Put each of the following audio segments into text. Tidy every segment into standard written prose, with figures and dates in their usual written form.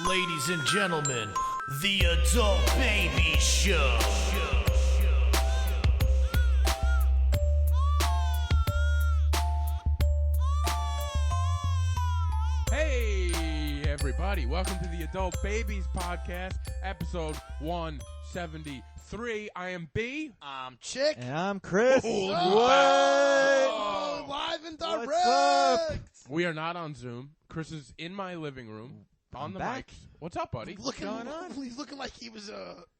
Ladies and gentlemen, the Adult Baby Show. Hey, everybody. Welcome to the Adult Babies Podcast, episode 173. I am B. I'm Chick. And I'm Chris. Oh, live and direct. What's up? We are not on Zoom. Chris is in my living room on I'm the back. mics. What's up, buddy? Looking, What's going on? He's looking like he was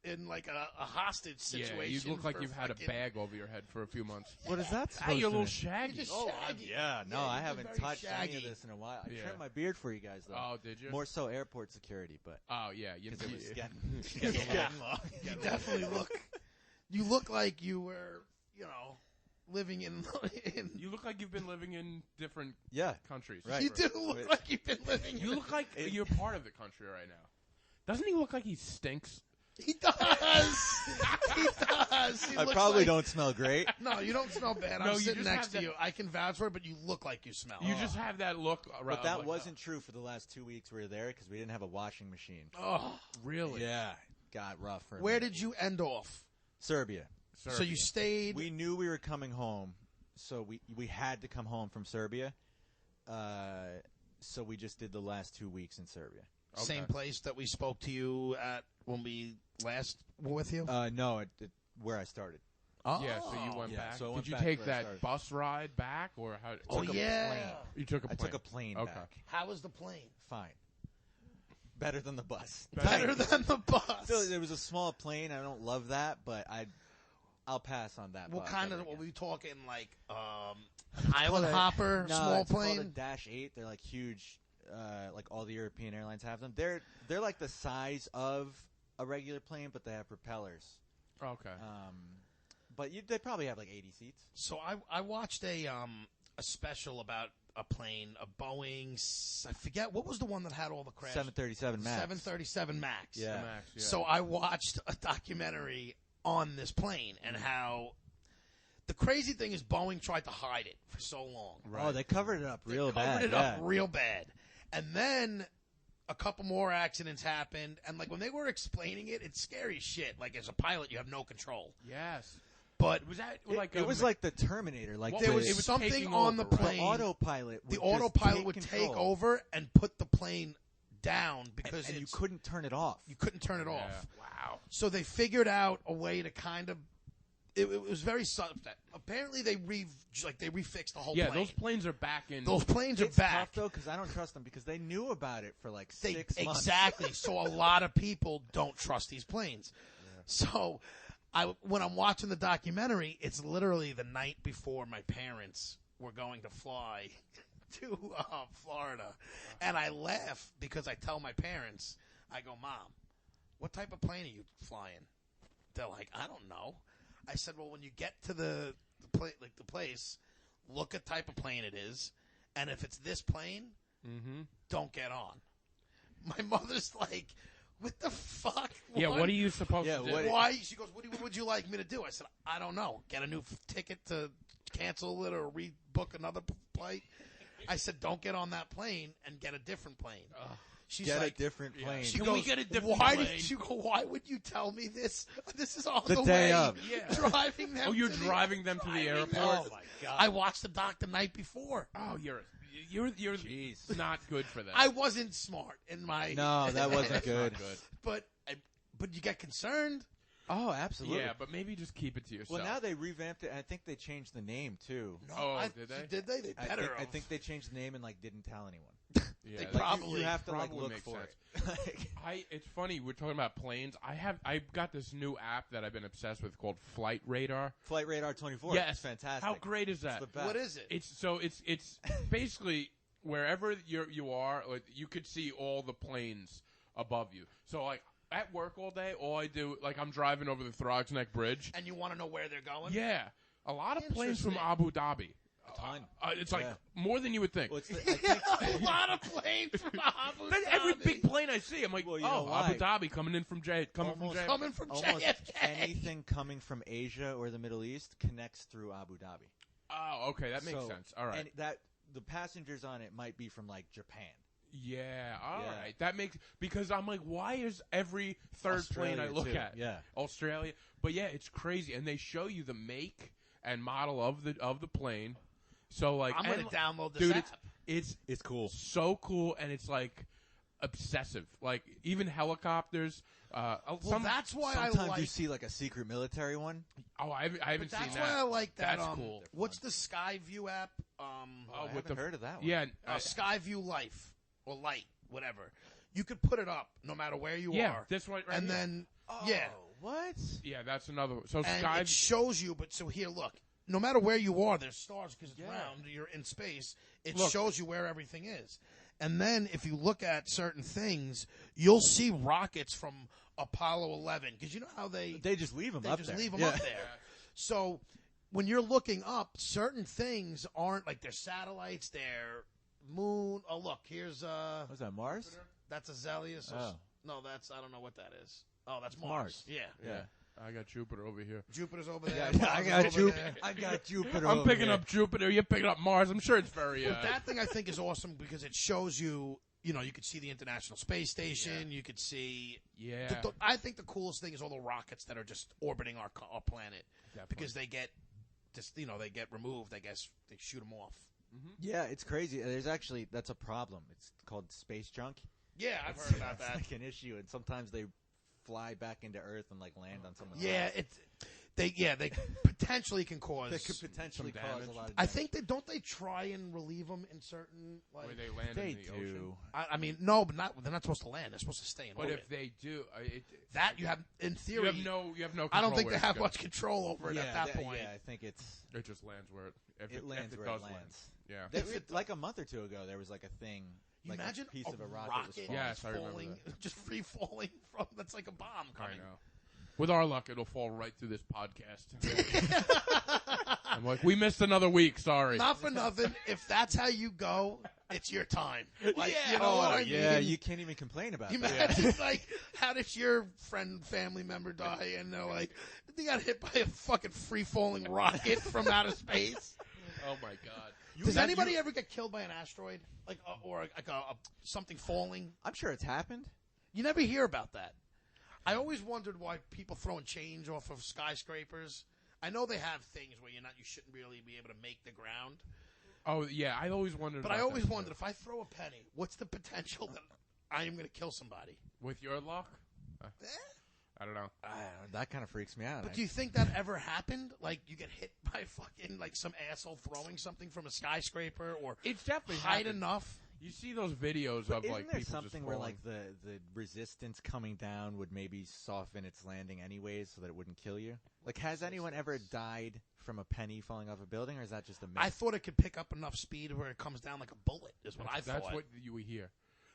in like a hostage situation. Yeah, you look like for you've had a fucking- bag over your head for a few months. What is that Ah, supposed you're a to little mean? shaggy. You're just shaggy. Yeah, no, Yeah, I you're haven't very touched any shaggy. of this in a while. I Yeah. trimmed my beard for you guys, though. Oh, did you? More so airport security, but Oh, yeah. because it was getting Yeah. long. You definitely look. You look like you were, living in. You look like you've been living in different Yeah, countries. Right. You do look Wait. like you've been living. You look like you're part of the country right now. Doesn't he look like he stinks? He does. He does. He I looks probably like- don't smell great. No, you don't smell bad. No, I'm you sitting just next have to that- you. I can vouch for it, but you look like you smell. You just have that look around. But that like, wasn't true for the last 2 weeks we were there because we didn't have a washing machine. Oh, really. Yeah, got rough for a where minute. did you end off? Serbia. So you stayed. We knew we were coming home, so we had to come home from Serbia. So we just did the last 2 weeks in Serbia. Same place that we spoke to you at when we last were with you? No, where I started. Oh. Yeah, so you went Yeah, back. so I Did went you back take to where I that started. bus ride back, or how? Oh, Took a yeah. plane. You took a I plane. took a plane Okay. back. How was the plane? Fine. Better than the bus. Better than the bus. Still, it was a small plane. I don't love that, but I'll pass on that. What bus kind of? ever Were again. we talking like an island Called a- hopper, no, small it's called a plane? Dash 8. They're like huge. Like all the European airlines have them. They're like the size of a regular plane, but they have propellers. Okay. But they probably have like 80 seats. So I watched a special about a plane, a Boeing. I forget what was the one that had all the crashes. 737 Max. 737 Max. Yeah. The Max, yeah. So I watched a documentary on this plane and how the crazy thing is Boeing tried to hide it for so long. Right. Oh, they covered it up real They bad. covered it yeah. up real bad. And then a couple more accidents happened, and like when they were explaining it, it's scary as shit. Like as a pilot, you have no control. Yes. But Was that It, like it was like the Terminator. Like What there the, was it was something taking on the over, right? plane. the autopilot. The would just autopilot would take control. over and put the plane down because and you it's- couldn't turn it off. you couldn't turn it Yeah. off. Wow. So they figured out a way to kind of. It was very subtle. Apparently, they refixed the whole Yeah, plane. those planes are back in. Those planes are It's back. tough though because I don't trust them because they knew about it for like They, 6 months. exactly. So a lot of people don't trust these planes. So when I'm watching the documentary, it's literally the night before my parents were going to fly to Florida, and I laugh because I tell my parents, I go, "Mom, what type of plane are you flying?" They're like, "I don't know." I said, "Well, when you get to the place, look at type of plane it is, and if it's this plane, don't get on." My mother's like, "What the fuck? Yeah. What are you supposed Yeah, to do? what- Why?" She goes, "What would you like me to do?" I said, "I don't know. Get a new ticket to cancel it or rebook another flight." I said, "Don't get on that plane and get a different plane." She's Get like, a different plane. She Can goes, we get a different why plane? Did you go? Why would you tell me this? This is on The the day way. of. Yeah. Driving them. Oh, you're to driving them to the driving airport? them. Oh, my God. I watched the doc the night before. Oh, you're Jeez. not good for that. I wasn't smart in my. No, that wasn't That's good. not good. But you get concerned. Oh, absolutely. Yeah, but maybe just keep it to yourself. Well, now they revamped it. I think they changed the name too. No, Oh, did they? Did they? They better. I have. think they changed the name and like didn't tell anyone. Yeah, they that- Like, Probably- you have to like probably look makes for sense. it. It's funny we're talking about planes. I got this new app that I've been obsessed with called Flight Radar. Flight Radar 24. Yes, It's fantastic. How great is that? It's the best. What is it? It's basically wherever you are, like, you could see all the planes above you. So like at work all day, all I do, like I'm driving over the Throgs Neck Bridge. And you want to know where they're going? Yeah, a lot of planes from Interesting. Abu Dhabi. A ton. It's like Yeah. more than you would think. Well, it's the, I think, A lot of planes from Abu But every Dhabi. big plane I see, I'm like, Well, you know Abu why? Dhabi coming in from JFK. coming from almost JFK. anything coming from Asia or the Middle East connects through Abu Dhabi. Oh, okay, that makes So- sense. All right. And that the passengers on it might be from like Japan. Yeah, all Yeah. right. That makes because I'm like, why is every third plane I Australia, look too. at Yeah. Australia? But yeah, it's crazy, and they show you the make and model of the plane. So like, I'm going and, to download this dude, app. It's cool. so cool, and it's like obsessive. Like even helicopters. Well, some, that's why Sometimes I like. you see like a secret military one. I haven't But seen that's that. why I like that. That's cool. What's the Skyview app? I with haven't heard of that one. Yeah, Skyview Life or Light, whatever. You could put it up no matter where you yeah, are, this one right and here. then yeah, What? Yeah, that's another one. So and Sky. it shows you. But so here, look. No matter where you are, there's stars because it's Yeah. round. You're in space. It Look. shows you where everything is. And then if you look at certain things, you'll see rockets from Apollo 11 because you know how they just leave them they up just there. leave them Yeah. up there. So when you're looking up, certain things aren't like their satellites, their moon. Oh, look, here's Was that Mars? that's Azelius. Oh. No, that's I don't know what that is. Oh, that's Mars. Mars. Yeah. Yeah. I got Jupiter over here. Jupiter's over there. Yeah, Mars I is got over Jupiter. there. I got Jupiter. I'm over picking here. up Jupiter. You're picking up Mars. I'm sure it's very. But that thing I think is awesome because it shows you. You know, you could see the International Space Station. You could see. Yeah. I think the coolest thing is all the rockets that are just orbiting our planet because they get just they get removed. I guess they shoot them off. Yeah, it's crazy. That's a problem. It's called space junk. Yeah, I've heard about It's that. like an issue, and sometimes they fly back into Earth and like land on someone's Yeah, house. they potentially can cause. That could potentially some cause damage. a lot of I damage. think they try and relieve them in certain like. where they land They in the ocean. do. I mean, no, but they're not supposed to land. They're supposed to stay in But orbit. if they do, That you have in you theory. have no control. I don't think where they have it's much control over it Yeah, at that that- point. Yeah, I think going. It just lands where if it lands if where does it land. lands. Yeah. Like a month or two ago, there was like a thing. You like imagine a piece of a rocket, was falling. Yes, I remember falling, that. just free falling from. That's like a bomb I coming. know. With our luck, it'll fall right through this podcast. I'm like, we missed another week. Sorry. Not for nothing. If that's how you go, it's your time. Like, you know Oh, what I yeah, mean? you can't even complain about You that. imagine, like, how did your family member die? And they're like, they got hit by a fucking free falling rocket from outer space. Oh my God. Does anybody ever get killed by an asteroid, like, or like something falling? I'm sure it's happened. You never hear about that. I always wondered why people throwing change off of skyscrapers. I know they have things where you shouldn't really be able to make the ground. Oh yeah, I always wondered. But I about always that, too. wondered if I throw a penny, what's the potential that I am going to kill somebody? With your luck, I don't know. That kind of freaks me out. But do you think that ever happened? Like you get hit by fucking like some asshole throwing something from a skyscraper, or It's definitely height happened. enough? You see those videos But of isn't like there people something just where falling. like the resistance coming down would maybe soften its landing anyways, so that it wouldn't kill you? Like, has anyone ever died from a penny falling off a building, or is that just a myth? I thought it could pick up enough speed where it comes down like a bullet. Is what I thought. That's what you would hear.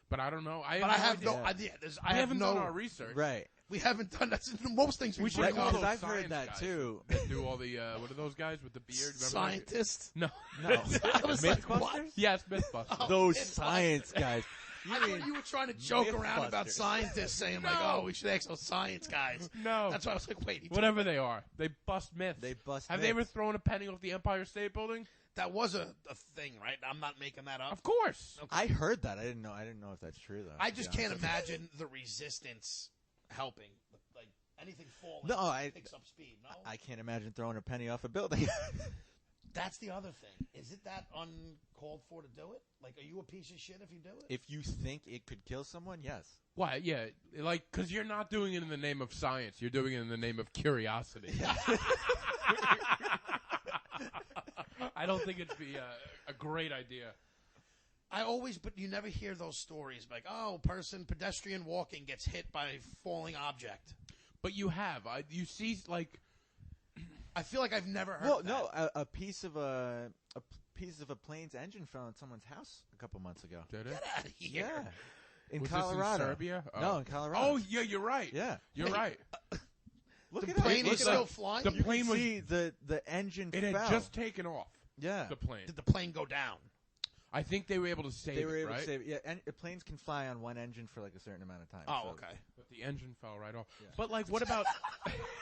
But I don't know. but I have no idea. idea. I haven't done our research. Right. We haven't done that. Most things we should bring call up. those I've heard science that guys too. That do all the what are those guys with the beard? Remember those? Scientists. No. No. I was like, what? Mythbusters? Yes, Mythbusters. Those Mythbusters. science guys. I thought you were trying to joke around about Mythbusters. scientists, saying like, No. "Oh, we should ask those science guys." No. That's why I was like, "Wait, Whatever they are, they bust myths. They bust Have they ever myths. thrown a penny off the Empire State Building? that was a thing, right? I'm not making that up. Of course. I heard that. I didn't know if that's true though. I to just be can't honest with imagine the resistance helping. Like anything falling, No, I- picks up speed. No, you. I can't imagine throwing a penny off a building. that's the other thing. Is it that uncalled for to do it? Like, are you a piece of shit if you do it? If you think it could kill someone, yes. Why? Yeah, like because you're not doing it in the name of science. You're doing it in the name of curiosity. I don't think it'd be a great idea. but you never hear those stories like, oh, pedestrian walking gets hit by a falling object. But you have. You see, like, I feel like I've never heard. Well, that. no, a piece of a piece of a plane's engine fell on someone's house a couple months ago. did it? Get out of here. Yeah, in Was this in Colorado. Serbia? Oh. No, in Colorado. Oh, yeah, you're right. yeah. You're right. Look The it up. plane Look is it still up. flying. The You plane can was- see the engine It had fell. just taken off. Yeah. The plane. Did the plane go down? I think they were able to save They were it, able right? to save it. Yeah, and planes can fly on one engine for like a certain amount of time. Oh, so okay. But the engine fell right off. But like, what about?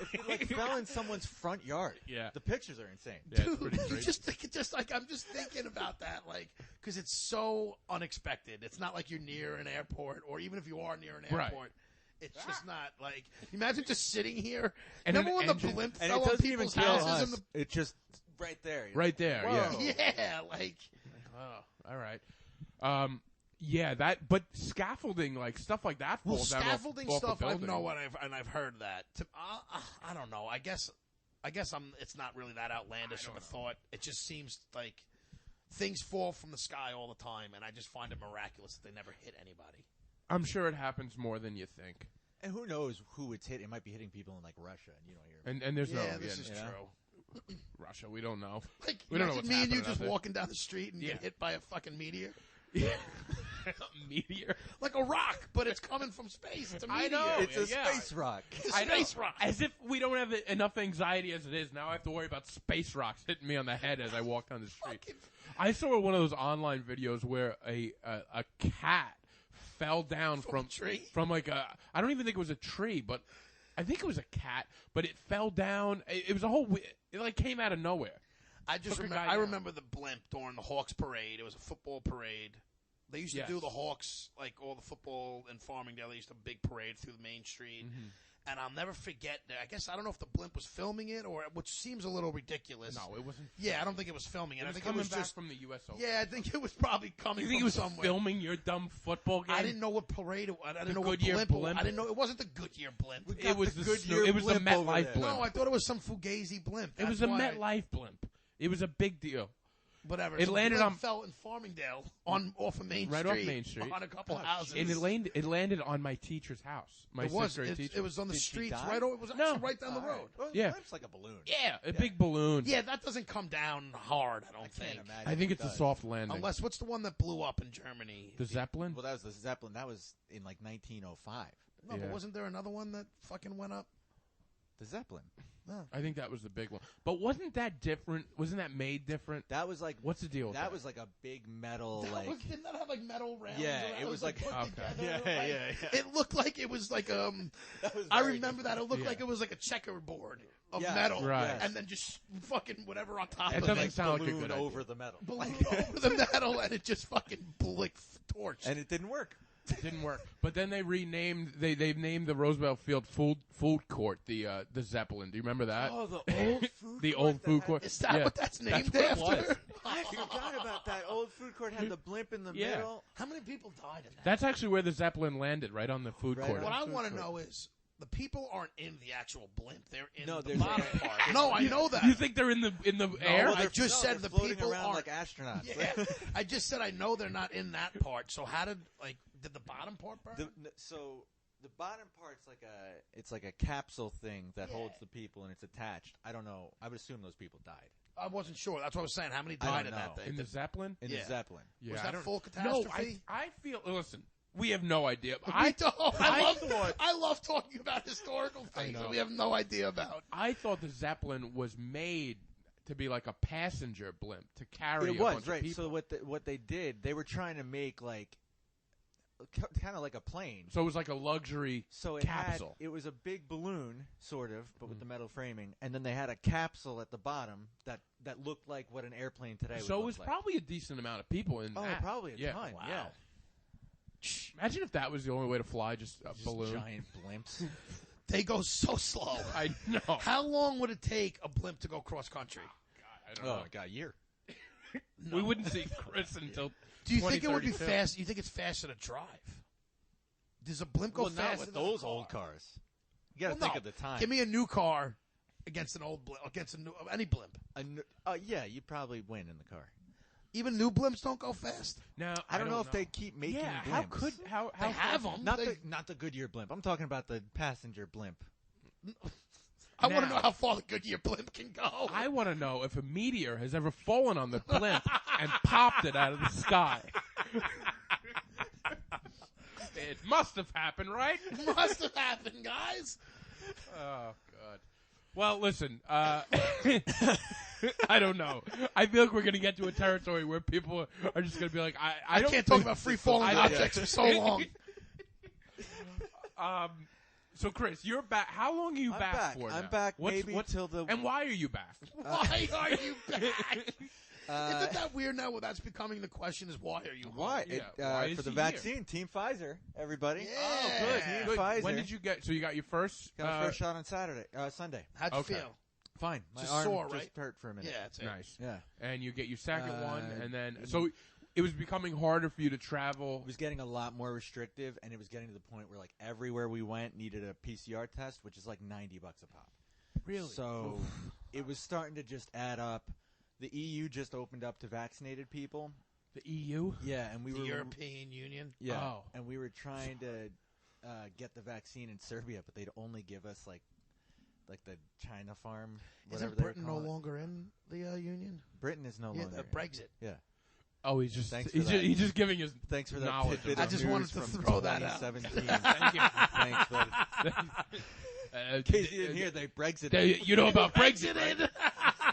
If it like fell in someone's front yard, Yeah. the pictures are insane. Yeah, it's Dude, pretty you crazy. just think I'm just thinking about that, like, because it's so unexpected. It's not like you're near an airport, or even if you are near an Right. airport, it's just not like. Imagine just sitting here. And Remember an when engine- the blimp And fell it on doesn't even people's kill houses? us. And the, It's just right there. Right there, Whoa. yeah, like Oh, all right. Yeah, that. But scaffolding, like stuff like that, well, falls out scaffolding off stuff. a I building. know what I've heard that. I don't know. I guess it's not really that outlandish of a thought. It just seems like things fall from the sky all the time, and I just find it miraculous that they never hit anybody. I'm sure it happens more than you think. And who knows who it's hit? It might be hitting people in like Russia, and you don't hear. And there's Yeah, no this is you know? true. Russia. We don't know. Like, We don't know imagine what's me and you happening out just there. walking down the street and Yeah. get hit by a fucking meteor. Meteor. Like a rock, but it's coming from space. It's a meteor. I know. It's a Yeah. space rock. It's a I know. space rock. As if we don't have enough anxiety as it is. Now I have to worry about space rocks hitting me on the head as I walk down the street. Fucking- I saw one of those online videos where a cat fell down From a tree? from like a, I don't even think it was a tree, but I think it was a cat, but it fell down. It was a whole, it like came out of nowhere. I just Took a remember. guy I down. remember the blimp during the Hawks parade. It was a football parade. They used to Yes. do the Hawks, like all the football in Farmingdale. They used to have a big parade through the main street. Mm-hmm. And I'll never forget. I guess I don't know if the blimp was filming it or, which seems a little ridiculous. No, it wasn't. Yeah, I don't think it was filming it. It I was think coming it was back just. from the U.S. Open. Yeah, I think it was probably coming You think from it was somewhere. filming your dumb football game? I didn't know what parade it was. I didn't know what Goodyear blimp, it was. blimp? I didn't know it wasn't the Goodyear blimp. It was the the Goodyear it was the blimp over MetLife there. blimp. No, I thought it was some Fugazi blimp. It was That's a why- MetLife blimp. It was a big deal. Whatever. It So landed blimp on- fell in Farmingdale off of Main Right Street. off Main Street. On a couple Oh, houses. And it landed on my teacher's house. My It was. sixth grade It, teacher. it was on the Did she streets die? right. It was No. actually right down the road. Well, Yeah. Blimp's like a balloon. Yeah, a big balloon. Yeah, that doesn't come down hard. I don't I think. can't imagine. I think it it's a does. soft landing. Unless what's the one that blew up in Germany? The Zeppelin? Well, that was the Zeppelin. That was in like 1905. No, Yeah. but wasn't there another one that fucking went up? The Zeppelin. No. I think that was the big one. But wasn't that different? Wasn't that made different? That was like What's the deal with that? that was like a big metal Didn't that have like metal railings? Yeah, around it was that like- put Okay. together? Yeah, Like, yeah. It looked like it was like That was I very remember that. It looked Yeah. like it was like a checkerboard of Yes, metal, right. and then just fucking whatever on top That of doesn't it. sound like a balloon good idea. over the metal. Balloon over the metal, and it just fucking torched. And it didn't work. It didn't work. But then they renamed. They've named the Roosevelt Field Food Court the Zeppelin. Do you remember that? Oh, the old food The court old that food had- court. Is that Yeah. what that's named what it after? was. I forgot about that. Old food court had the blimp in the Yeah. middle. How many people died in that? That's actually where the Zeppelin landed, right on the food Right court. on. What I food want to court. know is the people aren't in the actual blimp; they're in No, the there's bottom a- part. No, I know that. You think they're in the air? I just said they're the floating people around aren't. like astronauts. Yeah, I just said I know they're not in that part. So how did the bottom part burn? So the bottom part's it's like a capsule thing that Yeah. holds the people and it's attached. I don't know. I would assume those people died I wasn't sure. That's what I was saying. How many I don't died in know. that thing? In the Zeppelin? in Yeah. the Zeppelin. Yeah, Was I that don't- full No, catastrophe? I feel. Listen, we have no idea. I don't. I thought love talking about historical things know. that we have no idea about. I thought the Zeppelin was made to be like a passenger blimp to carry It a was bunch right. of people. So what they did, they were trying to make like kind of like a plane. So it was like a luxury So it capsule. it was a big balloon, sort of, but Mm. with the metal framing, and then they had a capsule at the bottom that looked like what an airplane today would So it look was like. probably a decent amount of people in Oh, that. probably a yeah. ton. Wow. Yeah. Imagine if that was the only way to fly, just a Just balloon. giant blimps. They go so slow. I know. How long would it take a blimp to go cross country? I don't know. oh, God, year. We wouldn't see Chris until. Do you think it would be 2032. fast? You think it's faster to drive? Does a blimp go Well, not faster with than a those car? old cars. You got to Well, think no. of the time. Give me a new car against an old blimp, against any blimp. Yeah, you'd probably win in the car. Even new blimps don't go fast. Now I don't know if they keep making Yeah, blimps. how could how They have them. Not the Goodyear blimp. I'm talking about the passenger blimp. I want to Now- know how far the Goodyear blimp can go. I want to know if a meteor has ever fallen on the blimp and popped it out of the sky. It must have happened, right? Must have happened, guys. Oh God. Well, listen. I don't know. I feel like we're gonna get to a territory where people are just gonna be like, I don't can't talk think- about free falling objects for so long. So Chris, you're back. How long are you I'm back, back. for? I'm now? back maybe till the. And why are you back? Why are you back? Isn't that weird now? Well, that's becoming the question: is why are you? home? Why? Yeah, why is for the he here? vaccine, Team Pfizer, everybody. Yeah. Oh, good. Team Good. Pfizer. When did you get? So you got your first? Got my first shot on Sunday. How'd you Okay. feel? Fine. My Just arm sore, just right? hurt for a minute. Yeah, that's it. Nice. Yeah. And you get your second one, and then mm. so it was becoming harder for you to travel. It was getting a lot more restrictive, and it was getting to the point where like everywhere we went needed a PCR test, which is like $90 a pop. Really? So it was starting to just add up. The EU just opened up to vaccinated people. The EU. Yeah, and we The were European Union. Yeah, Oh. and we were trying to get the vaccine in Serbia, but they'd only give us like the China farm. Whatever Isn't they were Britain no calling it. longer in the Union? Britain is no Yeah, longer. Brexit. Yeah. Oh, he's just Thanks for he's that. just, he's just giving his Thanks for that knowledge. tidbit I of just news wanted to from throw that out. 2017. Thank you. Thanks, buddy. In case you didn't hear, they Brexited. You know about Brexit? right?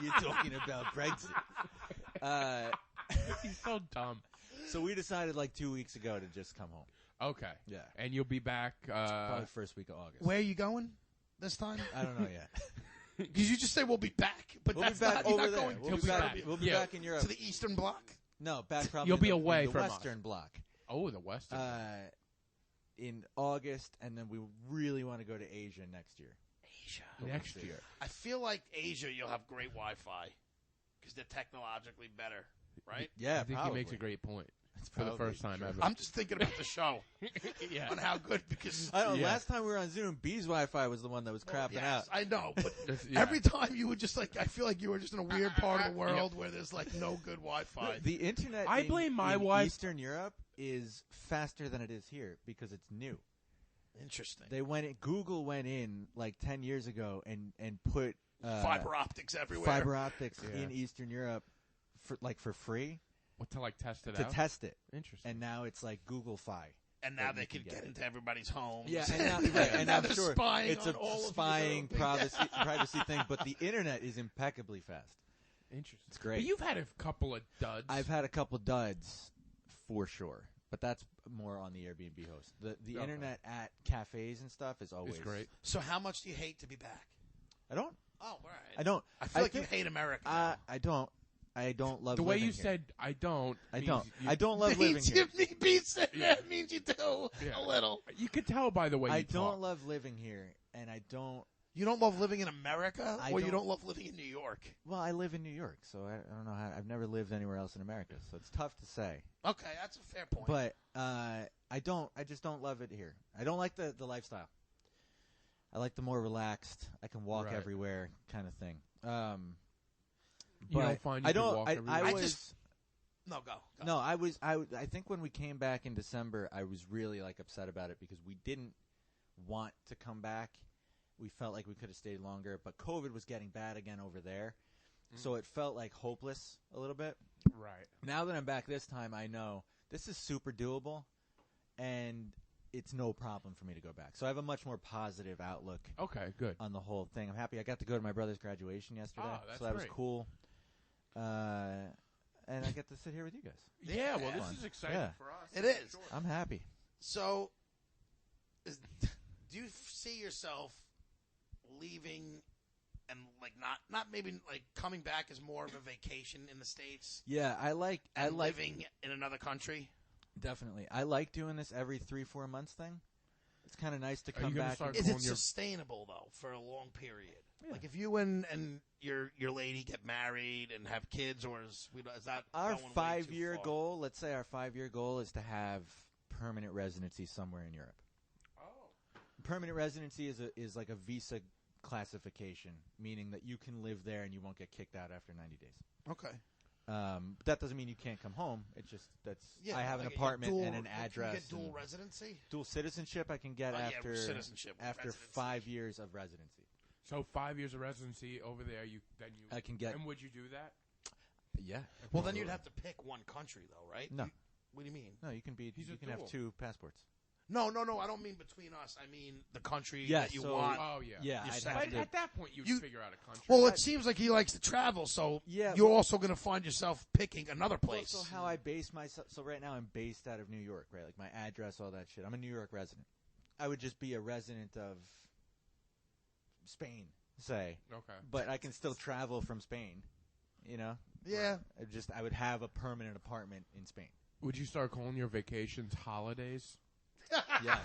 You're talking about Brexit. He's so dumb. So we decided like 2 weeks ago to just come home. Okay. Yeah. And you'll be back. Probably first week of August. Where are you going this time? I don't know yet. Because you just say we'll be back, but We'll be that's back not, you're over not there. going We'll to be back. Serbia. We'll be Yeah. back in Europe. To the Eastern Bloc. No, back probably. You'll be in away the from us. Western Bloc. Oh, the Western. In August, and then we really want to go to Asia next year. Asia. next year. I feel like Asia, you'll have great Wi-Fi because they're technologically better, right? Yeah, I think probably. he makes a great point It's for the probably first time true. ever. I'm just thinking about the show yeah. on how good because I don't know. Yeah. Last time we were on Zoom, B's Wi-Fi was the one that was crapping yes, out. I know, but Yeah. every time you would just like, I feel like you were just in a weird part of the world where there's like no good Wi-Fi. The internet I blame my in wife- Eastern Europe is faster than it is here because it's new. Interesting. They went in, Google went in like 10 years ago and put Fiber optics everywhere. fiber optics Yeah. in Eastern Europe for free What to like test it to out? test it. Interesting. And now it's like Google Fi. And now that they you can could get get it. into everybody's homes. Yeah, and now, and right, and now I'm they're sure spying it's on a all of spying Europe. privacy thing, but the internet is impeccably fast. Interesting. It's great. But you've had a couple of duds. I've had a couple duds for sure, but that's more on the Airbnb host. The Okay. internet at cafes and stuff is always It's great. So how much do you hate to be back? I don't. Oh, all right. I don't. I feel like you think- hate America. now. I don't. I don't love The way living you here. said I don't. I means don't. You, I don't love living here. That means you do Yeah. a little. You could tell by the way I you don't talk. love living here, and I don't. You don't love living in America, I or you don't- don't love living in New York. Well, I live in New York, so I don't know how. I've never lived anywhere else in America, so it's tough to say. Okay, that's a fair point. But I don't. I just don't love it here. I don't like the lifestyle. I like the more relaxed. I can walk Right. everywhere kind of thing. You but don't find you I can don't. walk I everywhere? was. no, go. No, I was. I think when we came back in December, I was really like upset about it because we didn't want to come back. We felt like we could have stayed longer, but COVID was getting bad again over there, so it felt like hopeless a little bit. Right. Now that I'm back this time, I know this is super doable, and it's no problem for me to go back. So I have a much more positive outlook Okay. Good. on the whole thing. I'm happy. I got to go to my brother's graduation yesterday, Oh, that's so that was great. cool. And I get to sit here with you guys. Yeah. Well, this Fun. is exciting Yeah. for us. It is. Sure. I'm happy. So, do you see yourself leaving and like not maybe like coming back as more of a vacation in the States Yeah, I like and living in another country? definitely. I like doing this every 3-4 months thing. It's kind of nice to Are you come gonna back. start Is going it your- sustainable though for a long period? Yeah. Like if you and your lady get married and have kids, or is that Our going way too 5-year far? goal, let's say our 5-year goal is to have permanent residency somewhere in Europe. Oh. Permanent residency is like a visa classification, meaning that you can live there and you won't get kicked out after 90 days. Okay. But that doesn't mean you can't come home. It's just I have an like, apartment dual- and an can you address. get dual and residency? dual citizenship I can get Oh, yeah, after citizenship, after residency. 5 years of residency. So 5 years of residency over there. I can get. And would you do that? Yeah. Well, then you'd have to pick one country, though, right? No. What do you mean? No, you can be. He's a You can have dual. 2 passports. No. I don't mean between us. I mean the country Yeah, that you so- want. Oh yeah. Yeah, You're I'd saying- have But to. at that point, you'd You- figure out a country. Well, it seems like he likes to travel, so Yeah, you're also going to find yourself picking another place. Also, how I base myself. So right now, I'm based out of New York, right? Like my address, all that shit. I'm a New York resident. I would just be a resident of Spain, say, Okay. but I can still travel from Spain. You know? Yeah. I would have a permanent apartment in Spain. Would you start calling your vacations holidays? Yes.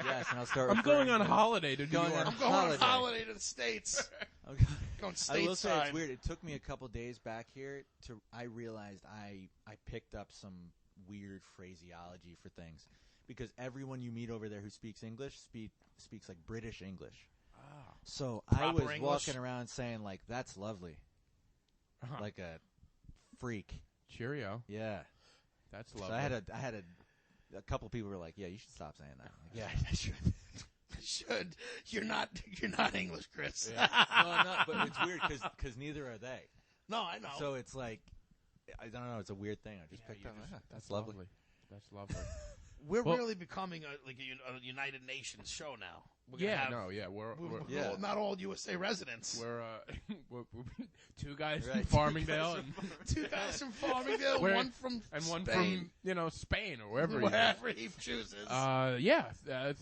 Yes, and I'll start. I'm going referring on to- holiday to New Going York. on I'm going on Holiday. holiday to the States. Okay. Going I will say stateside. it's weird. It took me a couple days back here to. I realized I picked up some weird phraseology for things because everyone you meet over there who speaks English speaks like British English. Ah. So I Proper was English. walking around saying like that's lovely, like a freak. Cheerio. Yeah. That's So lovely. I had a couple people were like, yeah, you should stop saying that. I'm like, yeah, I should. Should you're not English, Chris? No, I'm not. But it's weird because neither are they. No, I know. So it's like I don't know. It's a weird thing. I just picked up. That's lovely. That's lovely. we're well- really becoming a United Nations show now. We're gonna Yeah, have- no, yeah, we're Yeah. Well, not all USA residents. we're two guys Right. from Farmingdale and Two guys from Farmingdale, Where- one from one Spain, from Spain or wherever. wherever he chooses.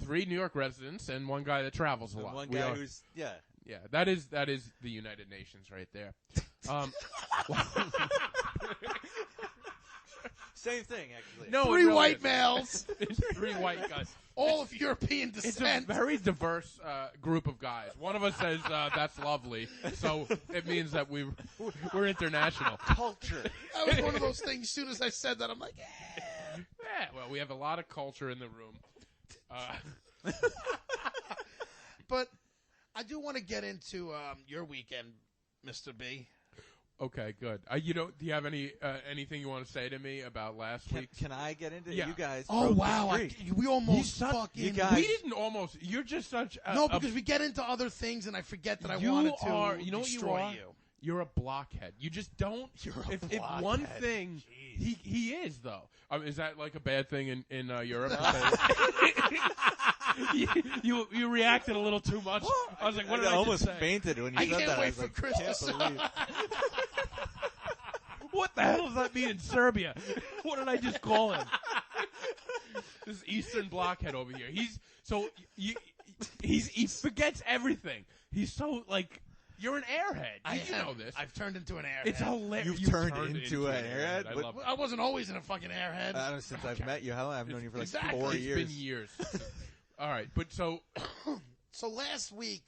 Three New York residents and one guy that travels a And lot. one We guy are- who's yeah. yeah, that is the United Nations right there. Same thing actually. No, it Three really white is. males, It's three white guys. all of European It's a descent. very diverse group of guys. One of us says that's lovely, so it means that we're international. Culture. That was one of those things. As soon as I said that, I'm like, eh. Yeah, well, we have a lot of culture in the room. But I do want to get into your weekend, Mr. B. Okay, good. Do you have anything you want to say to me about last week? Can I get into Yeah. you guys? Oh broke the wow, streak. we almost He's such- fucking. you guys- We didn't almost. You're just such. no, because we get into other things and I forget that I you wanted to are. You know what you destroy are? you. You're a blockhead. You just don't. You're a if one blockhead. thing, he is though. Is that like a bad thing in Europe? you reacted a little too much. I was like, what did I almost just say? fainted when you I said can't that. wait I was for like, Chris can't to believe. What the hell does that mean in Serbia? What did I just call him? This Eastern blockhead over here. He forgets everything. He's so like you're an airhead. You know this. I've turned into an airhead. It's hilarious. You've turned into an airhead? I But- love it. I wasn't always in a fucking airhead. I don't know, since I've met you, how long? I've known you for like Exactly. 4 It's years. been years. All right, but so So last week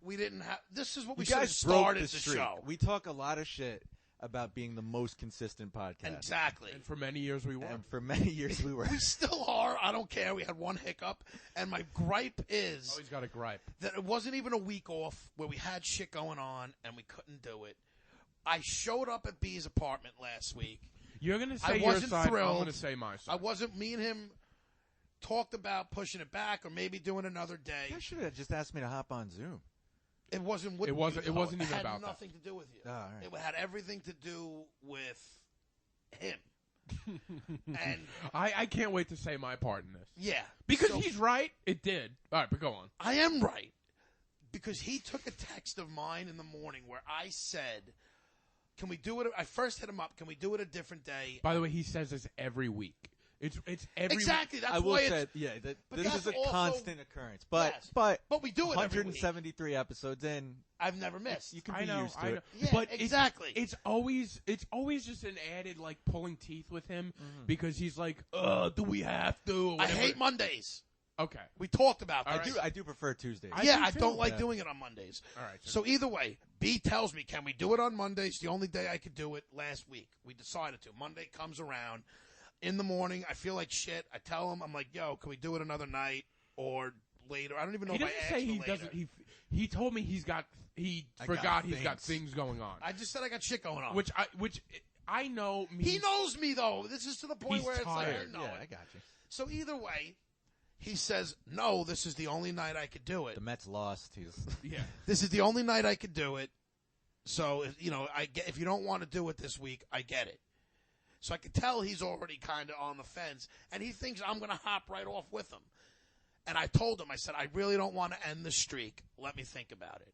we didn't have. This is what we You should have guys broke started the the streak. show. We talk a lot of shit about being the most consistent podcast. Exactly. and for many years we were. And for many years we were. We still are. I don't care. We had one hiccup, and my gripe is Always got a gripe. that it wasn't even a week off where we had shit going on and we couldn't do it. I showed up at B's apartment last week. You're gonna I say your wasn't side. thrilled. I'm gonna say my side. I wasn't. Me and him talked about pushing it back or maybe doing another day. You should have just asked me to hop on Zoom. It wasn't. With It wasn't- you, it wasn't though. even had about that. nothing to do with you. Oh, all right. It had everything to do with him. And I can't wait to say my part in this yeah, because so he's right. It did. All right, but go on. I am right because he took a text of mine in the morning where I said, "Can we do it?" I first hit him up. Can we do it a different day? By the way, he says this every week. It's every Exactly. That's I will why say, it's. yeah, but this that's is a also- constant occurrence. But Yes. but But we do it every week. 173 episodes in, I've never missed. you can I be know, used to I know. it. Yeah, but exactly. It's always just an added like pulling teeth with him because he's like, do we have to? Or I whatever. hate Mondays. Okay. We talked about All that. right. I do prefer Tuesdays. I Yeah, do I too. don't like Yeah. doing it on Mondays. All right. So either way, B tells me, can we do it on Mondays? The only day I could do it last week. We decided to. Monday comes around. In the morning, I feel like shit. I tell him, I'm like, yo, can we do it another night or later? I don't even know he if I doesn't asked say for he later. doesn't. He told me he I forgot got he's got things. things going on. I just said I got shit going on. Which I know. he knows me, though. This is to the point He's where it's like, tired. I know Yeah, it. I got you. So either way, he says, no, this is the only night I could do it. The Mets lost. He's Yeah. This is the only night I could do it. So, if you don't want to do it this week, I get it. So I could tell he's already kind of on the fence, and he thinks I'm going to hop right off with him. And I told him, I said, I really don't want to end the streak. Let me think about it.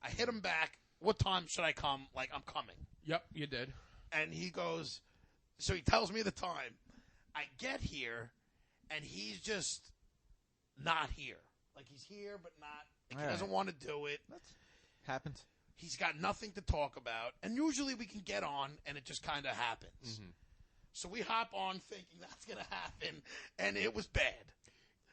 I hit him back. What time should I come? Like, I'm coming. Yep, you did. And he goes, so he tells me the time. I get here, and he's just not here. Like, he's here, but not. Like, he doesn't want to do it. Happens. He's got nothing to talk about. And usually we can get on, and it just kind of happens. Mm-hmm. So we hop on thinking that's going to happen, and it was bad.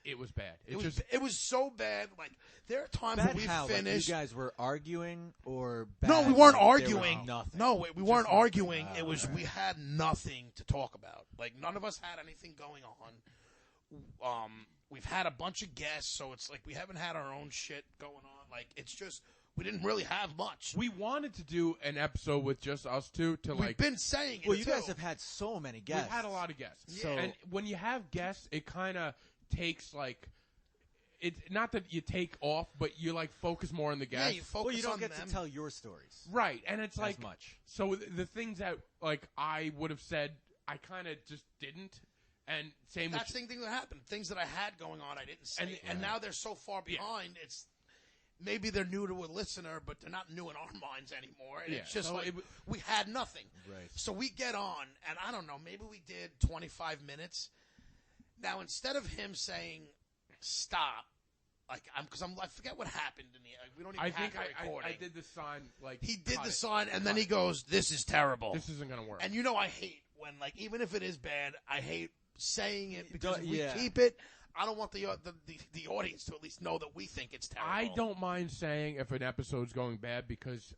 It was bad. It was so bad. Like, there are times Bad when we how? Like, finished. you guys were arguing, or bad? No, we weren't like, there was arguing. Nothing. No, we weren't arguing. Oh, It was we had nothing to talk about. Like, none of us had anything going on. We've had a bunch of guests, so it's like we haven't had our own shit going on. Like, it's just we didn't really have much. We wanted to do an episode with just us two to We've been saying it. Well, you too. guys have had so many guests. We've had a lot of guests. Yeah. And when you have guests, it kind of takes like it's not that you take off, but you like focus more on the Yeah, guests. you focus Well, you don't on get them. to tell your stories. Right, and it's like as much. So the things that like I would have said, I kind of just didn't. And same That's with the thing that happened. Things that I had going on, I didn't say, and And- now they're so far behind. It's maybe they're new to a listener, but they're not new in our minds anymore. And it's Yeah, just so like it w- we had nothing. Right. So we get on, and I don't know. Maybe we did 25 minutes. Now instead of him saying stop, like I forget what happened in the. We don't even I have think the recording. I did the sign like He did cut the it. sign, and then Cut he it. goes, "This is terrible." This isn't gonna work. And you know I hate when, like, even if it is bad, I hate saying it because if Yeah. we keep it, I don't want the audience to at least know that we think it's terrible. I don't mind saying if an episode's going bad because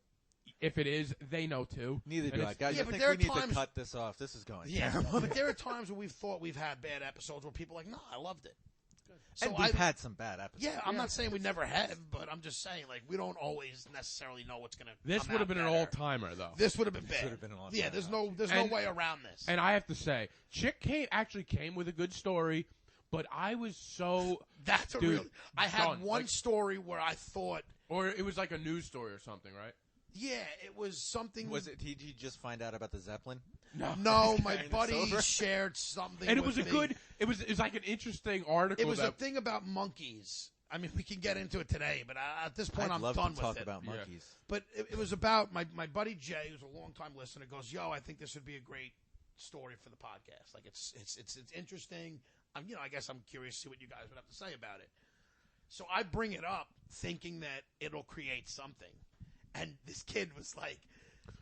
if it is, they know too. Neither And do I. it's- Guys, Yeah, I but think there we are need times- to cut this off. This is going Yeah, terrible. but there are times where we've thought we've had bad episodes where people are like, no, I loved it. So and we've had some bad episodes. Yeah, I'm not saying we never have, but I'm just saying, like, we don't always necessarily know what's going to This would have been an all-timer though. This would have been bad. would have been an all-timer. Yeah, there's no And- way around this. And I have to say, Chick actually came with a good story, but I was so That's a dude, real. I had done. one Like- story where I thought, or it was like a news story or something, right? yeah, it was something. Was it? Did you just find out about the Zeppelin? No, my It's buddy over. shared something, And it with was a me. good. It was like an interesting article. It was a that, thing about monkeys. I mean, we can get into it today, but at this point, I'd I'm love done to talk with it. about Yeah. monkeys. But it was about my buddy Jay, who's a longtime listener, goes, "Yo, I think this would be a great story for the podcast. Like, it's interesting. I guess I'm curious to see what you guys would have to say about it." So I bring it up, thinking that it'll create something, and this kid was like,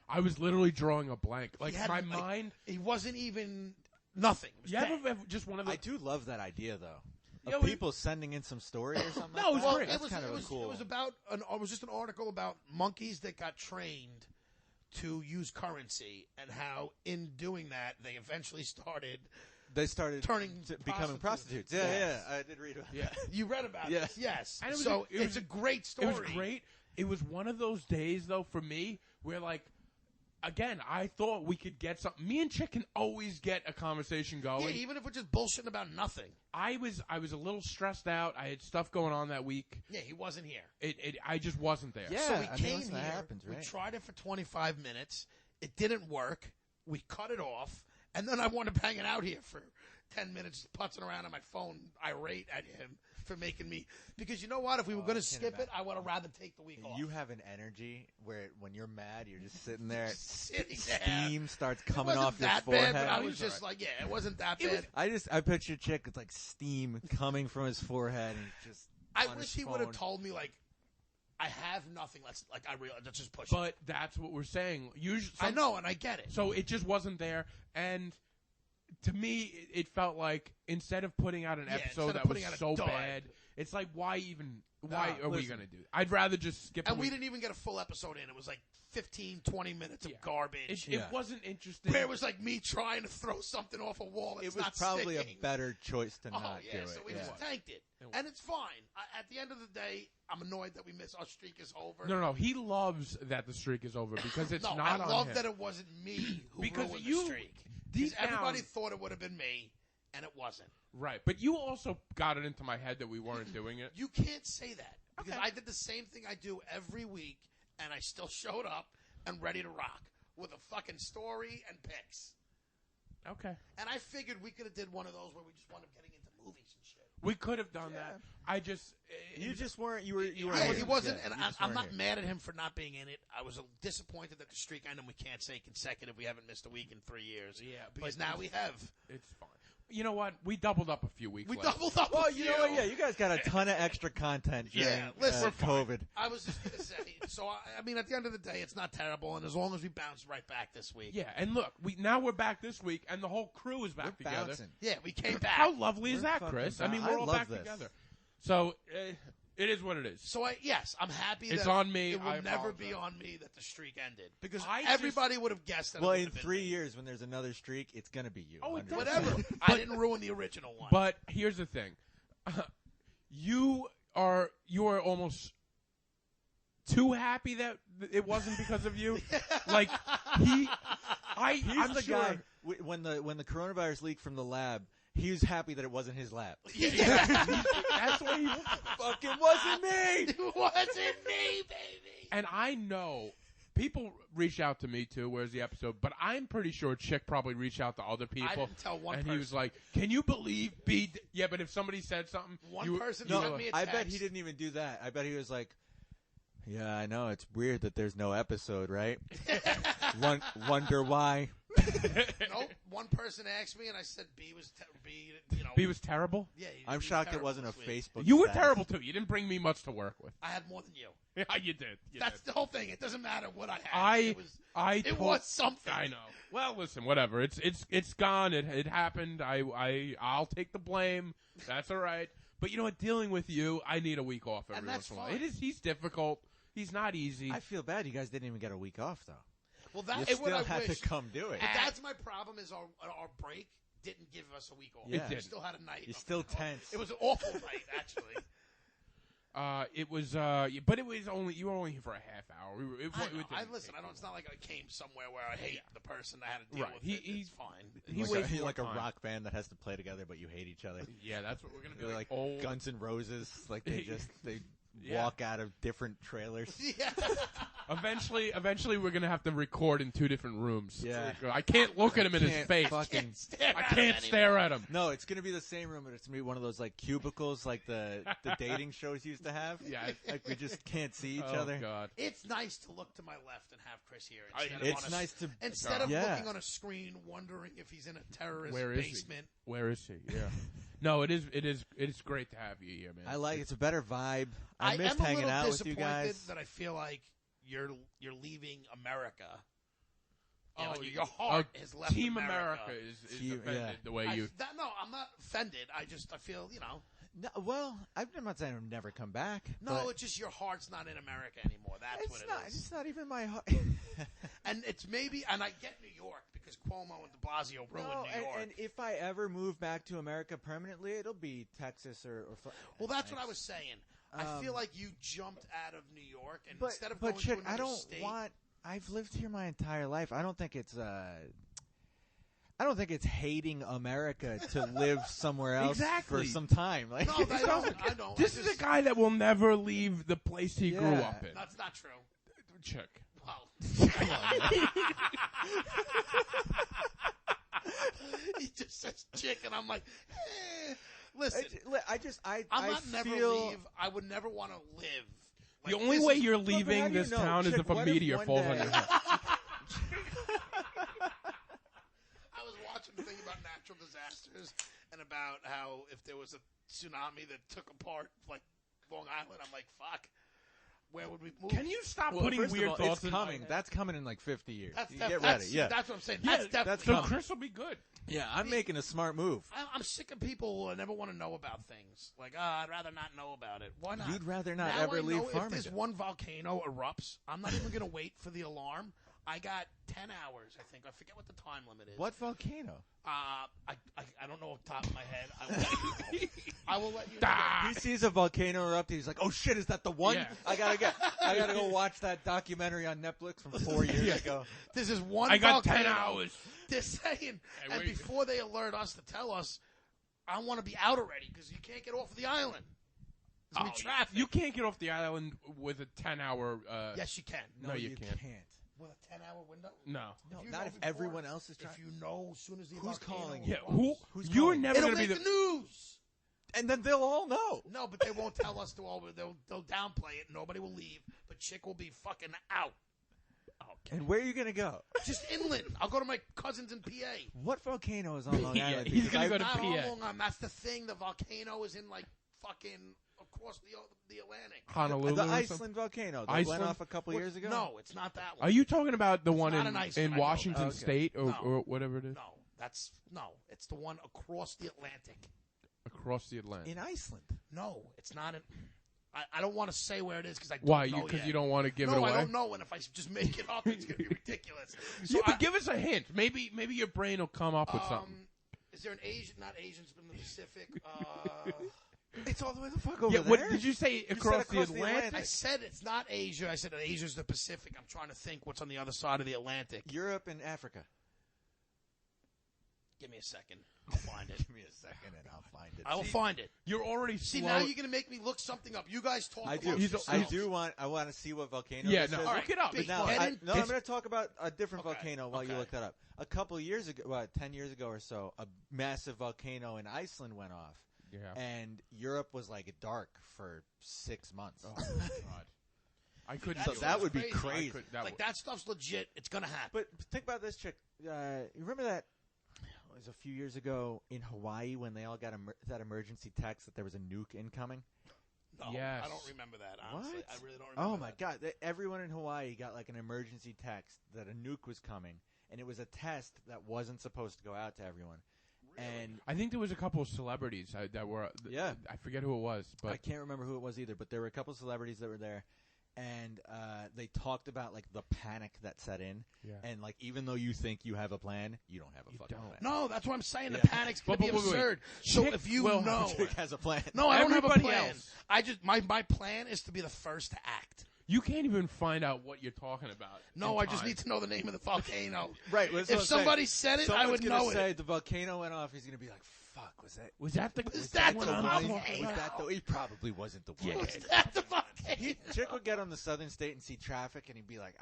I was literally drawing a blank. Like he had, my like, mind. he wasn't even nothing. It was You dead. ever just one of the. I do love that idea, though. Yeah, Of we- people sending in some story or something. No, like it was that. great. That's kind of cool. It was about it was just an article about monkeys that got trained to use currency and how in doing that they eventually started. They started becoming prostitutes. Yeah, Yes. yeah. I did read about Yeah. that. You read about Yeah. this, yes. And it was so a- it it's was- a great It story. was great. It was one of those days, though, for me, where, like, again, I thought we could get something. Me and Chick can always get a conversation going. Yeah, even if we're just bullshitting about nothing. I was a little stressed out. I had stuff going on that week. Yeah, he wasn't here. I just wasn't there. Yeah. So we I mean, came listen, here. that happens, We right? tried it for 25 minutes. It didn't work. We cut it off, and then I wound up hanging out here for 10 minutes, putzing around on my phone, irate at him for making me. Because you know what? If we were going to skip it, I would have rather take the week off. You have an energy where when you're mad, you're just sitting there. Sitting there. Steam starts It coming wasn't off your that forehead. bad, but I It was was just alright. like, yeah, it wasn't that It was- bad. I picture Chick with like steam coming from his forehead and just. I on wish his he would have phone. told me, like, I have nothing. Let's just push it. But that's what we're saying. Usually, I know, and I get it. So it just wasn't there, and to me, it felt like instead of putting out an Yeah, instead episode of that was putting out a so dud. bad, it's like why are we listen. going to do it? I'd rather just skip. And a we week. didn't even get a full episode in. It was like 15, 20 minutes of Yeah. garbage. It wasn't interesting. Where it was like me trying to throw something off a wall that's It was not probably sticking. a better choice to Oh, not yeah, do so it. we yeah. just tanked it. And it's fine. At the end of the day, I'm annoyed that we miss our streak is over. No. He loves that the streak is over because it's No, not I on love him. that it wasn't me who Because ruined you- the streak. deep Because everybody down- thought it would have been me, and it wasn't. Right, but you also got it into my head that we weren't doing it. You can't say that. Because Okay. I did the same thing I do every week, and I still showed up and ready to rock with a fucking story and picks. Okay. And I figured we could have did one of those where we just wound up getting into movies and shit. We could have done that. I just You just weren't. You were. Yeah, he wasn't, and you just I'm weren't not here. mad at him for not being in it. I was disappointed that the streak ended. We can't say consecutive. We haven't missed a week in 3 years. Yeah, because but now we have. It's fine. You know what? We doubled up a few weeks. We later. doubled up. Well, with you know what? Yeah, you guys got a ton of extra content during Yeah, listen, COVID. I was just gonna say. So I mean, at the end of the day, it's not terrible, and as long as we bounce right back this week. Yeah, and look, we're back this week, and the whole crew is back We're together. bouncing. Yeah, we came back. How lovely is We're that, fucking Chris? I mean, I we're all love back this. together. So it is what it is. So yes, I'm happy. It's that on me. It will I never apologize. be on me that the streak ended because I everybody would have guessed that. Well, it in would have been 3 me. years, when there's another streak, it's gonna be you. Oh, it 100%. Whatever. I didn't ruin the original one. But here's the thing: you are almost too happy that it wasn't because of you. Like He's I'm the sure, guy when the coronavirus leaked from the lab. He was happy that it wasn't his lab. That's what he. Fucking wasn't me. It wasn't me, baby. And I know people reach out to me too. Where's the episode? But I'm pretty sure Chick probably reached out to other people. I didn't tell one and person. he was like, "Can you believe B?" Yeah, but if somebody said something, One person No, sent me a I text. bet he didn't even do that. I bet he was like, "Yeah, I know it's weird that there's no episode, right? Wonder why." Nope. One person asked me, and I said B was B was terrible. Yeah, I'm he shocked was it wasn't a terrible this week. Facebook. You were status. terrible too. You didn't bring me much to work with. I had more than you. Yeah, you did. You That's did. the whole thing. It doesn't matter what I had. It was something. I know. Well, listen, whatever. It's gone. It happened. I'll take the blame. That's all right. But you know what? Dealing with you, I need a week off every And once that's in a while. fine. He's difficult. He's not easy. I feel bad. You guys didn't even get a week off though. Well, You that is what still I had wish. to come do it. But that's my problem. Is our break didn't give us a week off. Yeah. It We didn't. still had a night. You're of- still tense. It was an awful night, actually. It was, but it was only you were only here for a half hour. We were, it, I it know. didn't Listen, take I don't. It's not like I came somewhere where I hate the person I had to deal Right. with. He's it's fine. He like waits a, more like a time. rock band that has to play together, but you hate each other. Yeah, that's what we're gonna be They're like. like Old. Guns N' Roses. Like they Yeah. walk out of different trailers. Yeah. Eventually, we're gonna have to record in 2 different rooms. Yeah. I can't look at him in his Can't face. fucking- I can't stare at him. No, it's gonna be the same room, but it's gonna be one of those like cubicles, like the dating shows used to have. Yeah. Like we just can't see each Oh other. God. It's nice to look to my left and have Chris here. Instead It's of on nice to. Instead of Yeah. looking on a screen, wondering if he's in a terrorist Where is he? basement. Where is he? Yeah. No, it is great to have you here, man. I like it's a better vibe. I missed am a hanging little out with you disappointed guys. that I feel like you're leaving America. You know, Oh, your heart has left Team America. America is Team- offended yeah. the way you. No, I'm not offended. I feel, No, well, I'm not saying I'll never come back. no, but it's just your heart's not in America anymore. That's what it's it not. is. It's not even my heart. And it's maybe, and I get New York because Cuomo and de Blasio ruined No, New York. and if I ever move back to America permanently, it'll be Texas or Well, that's what I was saying. I feel Um, like you jumped out of New York, and But, instead of but going Chick, to another I don't state, want. I've lived here my entire life. I don't think it's. I don't think it's hating America to live somewhere else Exactly. for some time. Like, No, I don't. This is a guy that will never leave the place he grew Yeah. up in. That's not true. Chick. Well, come on, he just says chick, and I'm like, listen, I I'm not never feel, leave. I would never want to live. The Like, only this way is- you're but how leaving do you this know? town is Chick, if a what if meteor one falls on day- your head. I was watching a thing about natural disasters and about how if there was a tsunami that took apart like Long Island, I'm like, fuck. Where would we move? Can you stop Well, putting first of weird all, thoughts it's in my coming. head? That's coming in like 50 years. That's You def- get that's, ready. Yeah, that's what I'm saying. Yeah, That's definitely so coming. Chris will be good. yeah. I'm making a smart move. I'm sick of people who never want to know about things. Like, I'd rather not know about it. Why not? You'd rather not now ever I leave know if this Farmington. one volcano erupts, I'm not even going to wait for the alarm. I got 10 hours, I think. I forget what the time limit is. What volcano? I don't know off the top of my head. I will let you know. Ah. He sees a volcano erupt. He's like, "Oh shit, is that the one? Yeah. I gotta go watch that documentary on Netflix from 4 years ago." This is one I got volcano. 10 hours. They're saying, and wait. before they alert us to tell us, I want to be out already because you can't get off of the island. There's going to be traffic. You can't get off the island with a 10-hour. Yes, you can. No, you can't. with a 10-hour window? No. No, you not know if before- everyone else is trying. If you know as soon as the Who's volcano calling? Yeah, erupts. who's calling? you're never It'll going to be make the the news. And then they'll all know. No, but they won't tell us to all. They'll downplay it. Nobody will leave. But Chick will be fucking out. And where are you going to go? Just inland. I'll go to my cousins in PA. What volcano is on Long Yeah, Island? he's Because gonna I- go to Not PA. on Long Island. That's the thing. The volcano is in like fucking across the Atlantic. Honolulu. the or something? Iceland volcano that Iceland? went off a couple years ago. No, it's not that one. Are you talking about the one not an Iceland, in I know Washington that. Okay. State or, No. or whatever it is? No, it's the one across the Atlantic. Across the Atlantic. In Iceland. No, it's not. I don't want to say where it is because I don't Why? know Because yet. you don't want to give no, it away? I don't know, and if I just make it up, it's going to be ridiculous. So Yeah, but give us a hint. Maybe your brain will come up with something. Is there an Asian? Not Asians, but in the Pacific. It's all the way the fuck over Yeah, there. what did you say? said Across, across the the Atlantic? I said it's not Asia. I said Asia's the Pacific. I'm trying to think what's on the other side of the Atlantic. Europe and Africa. Give me a second. I'll find it. Give me a second and I'll find it. I will find it. You're already See, slow. now you're going to make me look something up. You guys talk I do. amongst I yourselves. do want. I want to see what volcano. Yeah, this no, is. look it up. Big But now, Get I, in- no, I'm going to talk about a different Okay, volcano while you okay. look that up. A couple years ago, 10 years ago or so, a massive volcano in Iceland went off, Yeah. and Europe was like dark for 6 months. Oh, my God. I couldn't So do that it. would be crazy. crazy. I could, that Like, would- that stuff's legit. It's going to happen. But think about this, chick. You remember that? It was a few years ago in Hawaii when they all got that emergency text that there was a nuke incoming. No, Yes. I don't remember that, honestly. What? I really don't remember Oh my that. God! Everyone in Hawaii got like an emergency text that a nuke was coming, and it was a test that wasn't supposed to go out to everyone. And I think there was a couple of celebrities that were. Yeah. I forget who it was, I but can't remember who it was either, but there were a couple of celebrities that were there, and they talked about like the panic that set in, Yeah. and like even though you think you have a plan, you don't have a fucking don't. plan. No, that's what I'm saying. The Yeah. panic's going to But be wait, wait. absurd. So Chick if you will know. Chick has a plan. No, I don't have a Everybody plan. else. I just my plan is to be the first to act. you can't even find out what you're talking about. No, in I just time. need to know the name of the volcano. Right. That's If what I'm saying. somebody said it, I Someone's would gonna know say it. the volcano went off. He's gonna be like, "Fuck, was that? Was that the? Was that what the I'm one? talking Was Was about? that the? He probably wasn't the one." Yeah. Was that the volcano? Chick would get on the southern state and see traffic, and he'd be like,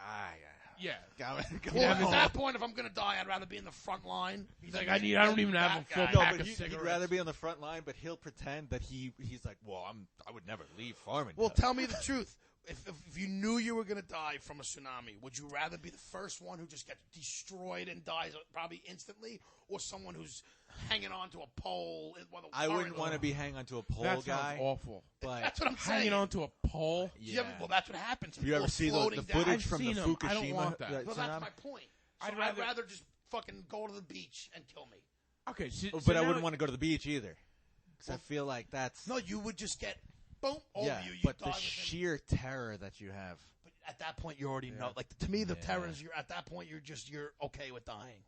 Yeah. Well, have at his- that point, if I'm going to die, I'd rather be in the front line. He's like, I don't even have a That full guy. No, pack but of he'd cigarettes. rather be on the front line, but he'll pretend that he's like, well, I would never leave Farmington. Well, tell me the truth. If you knew you were going to die from a tsunami, would you rather be the first one who just gets destroyed and dies probably instantly, or someone who's hanging on to a pole? I wouldn't want to be hanging onto a pole That guy. sounds awful. But That's what I'm saying. Hanging onto a pole. yeah. Well, that's what happens. Have you ever People seen floating the down. footage I've from the seen 'em. Fukushima I don't want that. Well, tsunami? that's my point. So I'd I'd rather- rather just fucking go to the beach and kill me. Okay, so, But I wouldn't want to go to the beach either, because I feel like that's No, you would just get boom over yeah. you. You But die the within- sheer terror that you have. But at that point, you already know. Like to me, the Yeah. terror is you're at that point. You're okay with dying.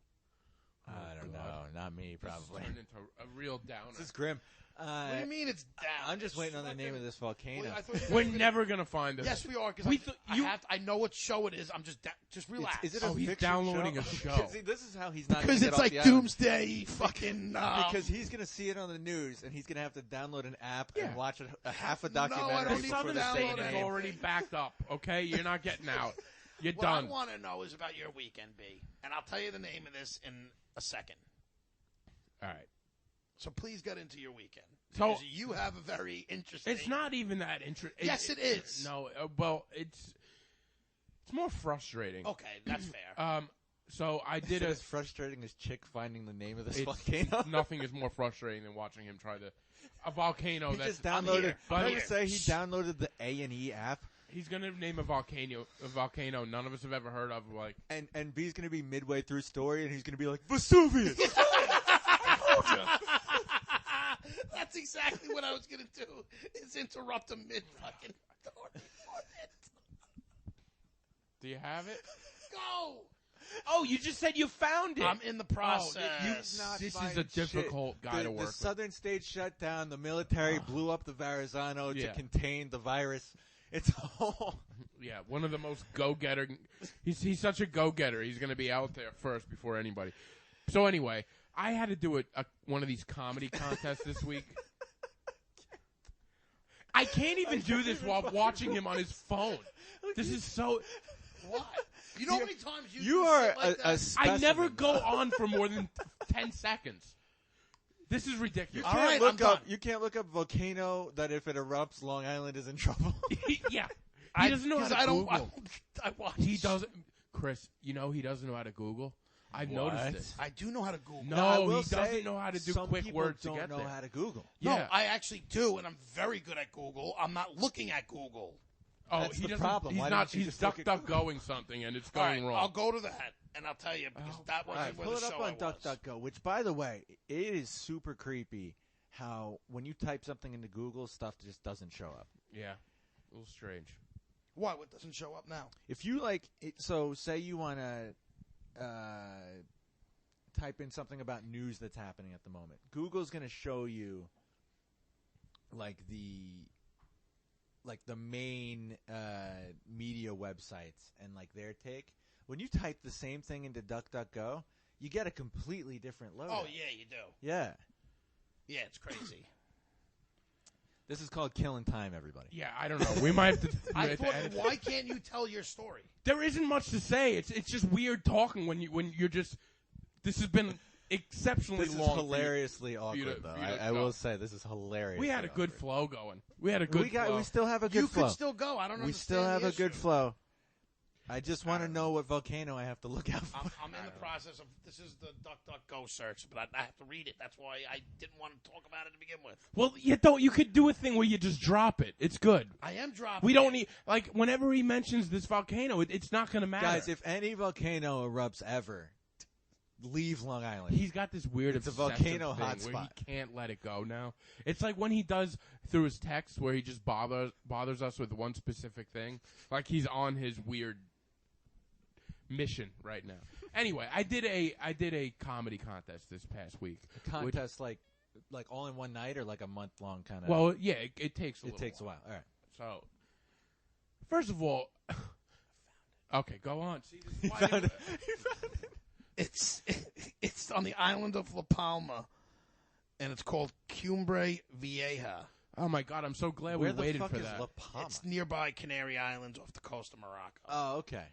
I don't know, not me probably. Turned into a real downer. This is grim. What do you mean it's down? I'm just waiting on the name of this volcano. Well, I thought you guys We're were gonna- never gonna find it. Yes, we are. Because We th- you- I know what show it is. I'm just relax. Is it a Oh, he's fiction downloading show? a show. See, this is how he's not because gonna it's get like off the island. doomsday fucking. Because he's gonna see it on the news, and he's gonna have to download an app Yeah. and watch a half a No, I documentary don't need The to before southern they download say state the is it. name. already backed up. Okay, you're not getting out. You're what done. I want to know is about your weekend, B, and I'll tell you the name of this in a second. All right. So please get into your weekend. So- Because you have a very interesting. It's not even that interesting. Yes, it is. No, well, it's more frustrating. Okay, that's fair. So I Is did it a. as frustrating as Chick finding the name of this It's, volcano? nothing is more frustrating than watching him try to a volcano. He that's just downloaded. here. I'm Did here. you say he downloaded the A&E app? He's gonna name a volcano none of us have ever heard of. Like, And B's gonna be midway through story, and he's gonna be like Vesuvius. That's exactly what I was going to do. Is interrupt him mid fucking story. do you have it? Go. Oh, you just said you found it. I'm in the process. Not This is finding a difficult shit. guy the, to work The with. southern states shut down. The military blew up the Verrazano Yeah. to contain the virus. It's all. Yeah, one of the most go-getter. He's such a go-getter. He's going to be out there first before anybody. So anyway, I had to do one of these comedy contests this week. I can't even do this while watching him on his phone. This is so. What? You know how many times you You do are shit like a that? specimen. I never go on for more than 10 seconds. This is You ridiculous. All can't right, look I'm up. done. You can't look up volcano that if it erupts, Long Island is in trouble. Yeah. He doesn't know how to I Google. I watch. He doesn't. Chris, you know he doesn't know how to Google? I've noticed What? this. I do know how to Google. No, I will he doesn't say know how to do some quick people words to don't get know there. how to Google. No, Yeah. I actually do, and I'm very good at Google. I'm not looking at Google. Oh, That's he the doesn't. problem. He's Why not. didn't you He's just duck look at going something, and it's All right, going wrong. I'll go to that, and I'll tell you because that All wasn't right, where pull the it show up on I was. DuckDuckGo. Which, by the way, it is super creepy. How when you type something into Google, stuff just doesn't show up. Yeah, a little strange. Why? What doesn't show up now? If you so say you want to type in something about news that's happening at the moment. Google's going to show you like the main media websites and like their take. When you type the same thing into DuckDuckGo, you get a completely different logo. Oh yeah, you do. Yeah. Yeah, it's crazy. This is called killing time, everybody. Yeah, I don't know. We might have to. we I have to thought, edit why can't you tell your story? There isn't much to say. It's just weird talking when you're just. This has been exceptionally This is long. hilariously you awkward, to- though. for you to I go. will say this is hilarious. We had a good flow going. We had a good. We still have a good You flow. could still go. I don't We understand still have the a good issue. flow. I just want to know what volcano I have to look out for. I'm in the process of this is the DuckDuckGo search, but I have to read it. That's why I didn't want to talk about it to begin with. Well, you don't. You could do a thing where you just drop it. It's good. I am dropping. We don't it. need like whenever he mentions this volcano, it's not going to matter. Guys, if any volcano erupts ever, leave Long Island. He's got this weird It's a obsessive volcano thing hotspot. where he can't let it go now. It's like when he does through his text where he just bothers us with one specific thing, like he's on his weird mission right now. Anyway, I did a comedy contest this past week. A contest like all in one night or like a month long kind of. Well, yeah, it takes a it little takes a while. while. All right. So, first of all, okay, go on. See, this is why found you- It's on the island of La Palma, and it's called Cumbre Vieja. oh my God, I'm so glad Where we the waited fuck for is that. La Palma? It's nearby Canary Islands off the coast of Morocco. Oh, okay.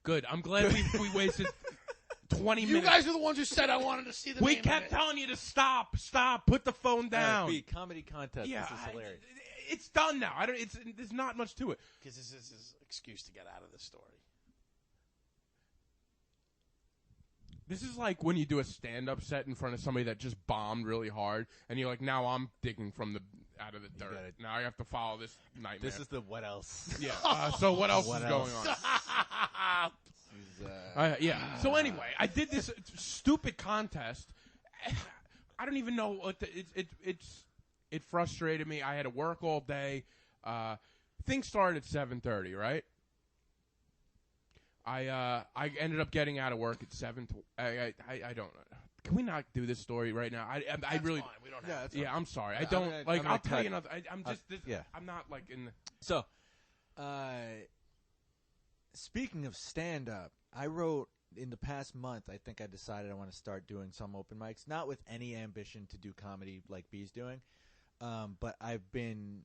Good. I'm glad we wasted 20 You minutes. guys are the ones who said I wanted to see the We name kept of it. telling you to stop, put the phone All right, down. B, comedy contest. Yeah, This is hilarious. it's done now. There's not much to it. Because this is his excuse to get out of the story. This is like when you do a stand-up set in front of somebody that just bombed really hard, and you're like, now I'm digging out of the dirt. gotta- Now I have to follow this nightmare. This is the what else? yeah. So what else What is else? going on? Yeah. So anyway, I did this stupid contest. I don't even know what it frustrated me. I had to work all day. Things started at 7:30, right? I ended up getting out of work at 7. I don't know. Can we not do this story right now? I That's really. fine. We don't Yeah, have that's Yeah, I'm sorry. I I'm don't gonna- like. I'm gonna I'll tell cut you it. another. I'm just. yeah. I'm not like in. So, speaking of stand-up, I wrote in the past month, I think I decided I want to start doing some open mics, not with any ambition to do comedy like B's doing, but I've been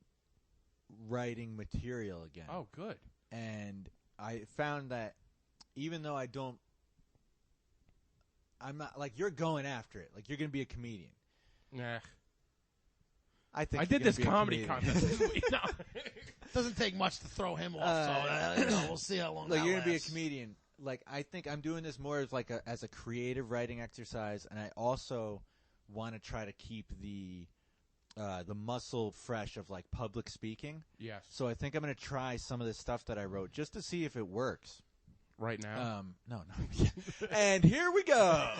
writing material again. Oh, good. And I found that even though I'm not, like, you're going after it. Like, you're going to be a comedian. Nah. I think I you're did gonna this be a comedy comedian. contest this week. No. It doesn't take much to throw him off, so we'll see how long Like, that you're gonna be a lasts. comedian. Like, I think I'm doing this more as like as a creative writing exercise, and I also want to try to keep the muscle fresh of like public speaking. Yes. So I think I'm gonna try some of the stuff that I wrote just to see if it works. Right now. No. And here we go.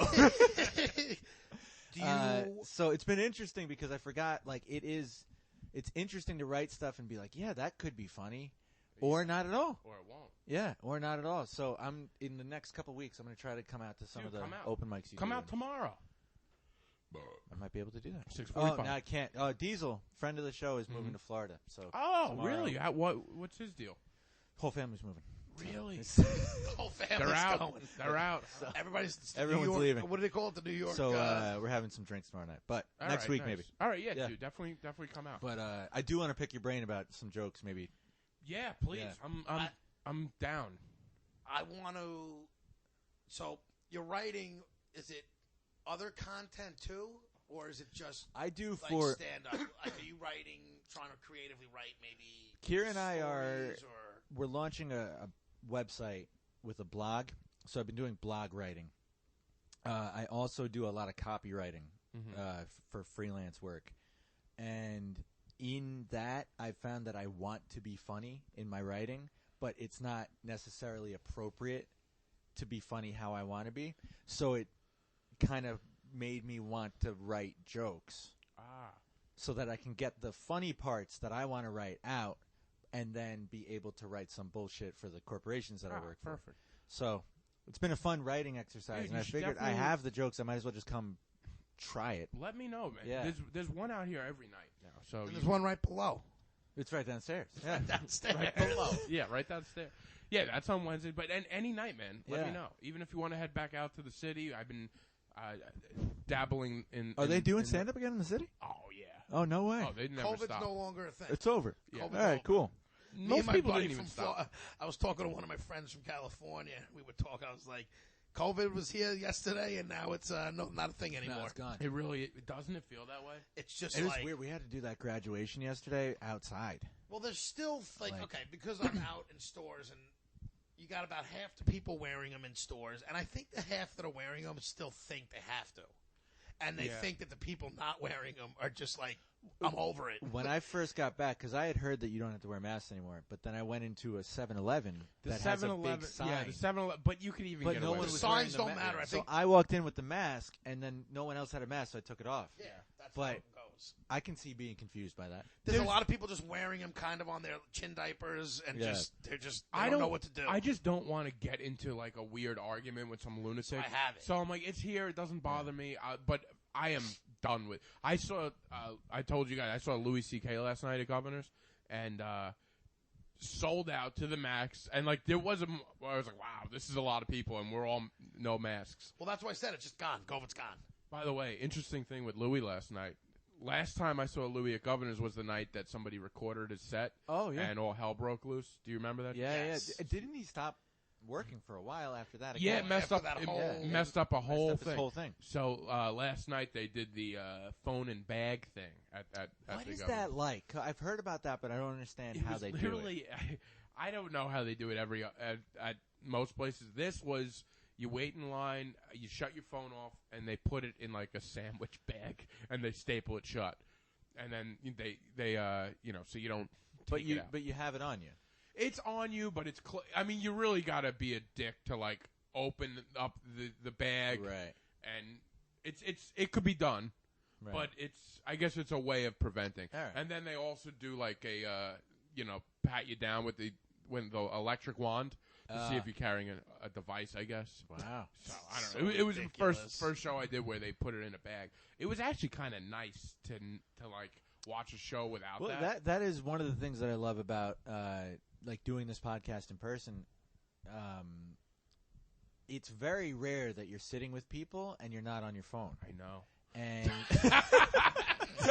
Do you? So it's been interesting because I forgot. Like, it's interesting to write stuff and be like, yeah, that could be funny, or not at all. Or it won't. Yeah, or not at all. So I'm in the next couple weeks. I'm going to try to come out to some Dude, of the come out. open mics. You Come do. out tomorrow. I might be able to do that. 6:45. Oh no, I can't. Diesel, friend of the show, is moving to Florida. So Oh, tomorrow- really? What's his deal? whole family's moving. Really? The whole family's They're out. going. They're out. Everybody's Everyone's New York, leaving. What do they call it? The New York. So we're having some drinks tomorrow night, but All next right, week nice. maybe. All right, yeah, Yeah. dude, definitely come out. But I do want to pick your brain about some jokes, maybe. Yeah, please. do I'm I'm down. I want to. So you're writing. Is it other content too, or is it just I do like for stand up? Like, are you writing, trying to creatively write maybe? Kira and I are. stories Or We're launching a website with a blog, so I've been doing blog writing. I also do a lot of copywriting for freelance work, and in that, I found that I want to be funny in my writing, but it's not necessarily appropriate to be funny how I want to be. So it kind of made me want to write jokes so that I can get the funny parts that I want to write out and then be able to write some bullshit for the corporations that I work for. Perfect. So it's been a fun writing exercise, Yeah, and I should figured I definitely- have the jokes. I might as well just come try it. Let me know, man. Yeah. There's one out here every night now. So and there's one right below. It's right downstairs. Yeah. Downstairs. right below. Yeah, right downstairs. Yeah, that's on Wednesday. But any night, man. Let me Yeah. know. Even if you want to head back out to the city, I've been dabbling in. Are they doing in- stand-up again in the city? Oh yeah. Oh, no way. Oh, they never COVID's stop. no longer a thing. It's over. Yeah. All right, cool. Me Most and my people buddy didn't even from stop. Florida, I was talking to one of my friends from California. We would talk. I was like, COVID was here yesterday, and now it's not a thing anymore. No, it's gone. It really doesn't it feel that way? It's just It was like, weird. We had to do that graduation yesterday outside. well, there's still Like- okay, because I'm out in stores and you got about half the people wearing them in stores, and I think the half that are wearing them still think they have to, and they Yeah. think that the people not wearing them are just like, I'm over it. When I first got back, because I had heard that you don't have to wear masks anymore, but then I went into a 7-Eleven The that has a 7-Eleven, big sign. yeah, the 7-Eleven. But you could even But get no away one with was it. signs wearing the don't ma- matter. I So think- I walked in with the mask, and then no one else had a mask, so I took it off. Yeah, that's But- how it goes. I can see being confused by that. There's a lot of people just wearing them kind of on their chin diapers, and Yeah. they I don't know what to do. I just don't want to get into like a weird argument with some lunatic. I have it. So I'm like, it's here. It doesn't bother me. But I am done with. I saw. I told you guys. I saw Louis C.K. last night at Governor's, and sold out to the max. And like there was I was like, wow, this is a lot of people, and we're all no masks. well, that's why I said it's just gone. COVID's gone. By the way, interesting thing with Louis last night. Last time I saw Louis at Governor's was the night that somebody recorded his set. Oh, yeah. And all hell broke loose. Do you remember that? Yes. Yeah. Didn't he stop working for a while after that? Yeah, again? it messed After up. that It whole- messed up a whole Messed up his thing. whole thing. So last night they did the phone and bag thing at What the is Governor's. that like? I've heard about that, but I don't understand It how was they do it. literally. I don't know how they do it at most places. This was you wait in line, you shut your phone off, and they put it in like a sandwich bag, and they staple it shut, and then they so you don't. But take you it out. but you have it on you. It's on you, but it's. I mean, you really gotta be a dick to like open up the bag, Right. and it could be done, Right. but I guess it's a way of preventing. All right. And then they also do like a pat you down with the electric wand to see if you're carrying a device. I guess. Wow. So I don't So know. It was the ridiculous. first show I did where they put it in a bag. It was actually kind of nice to like watch a show without Well, that. that is one of the things that I love about like doing this podcast in person. It's very rare that you're sitting with people and you're not on your phone. I know. And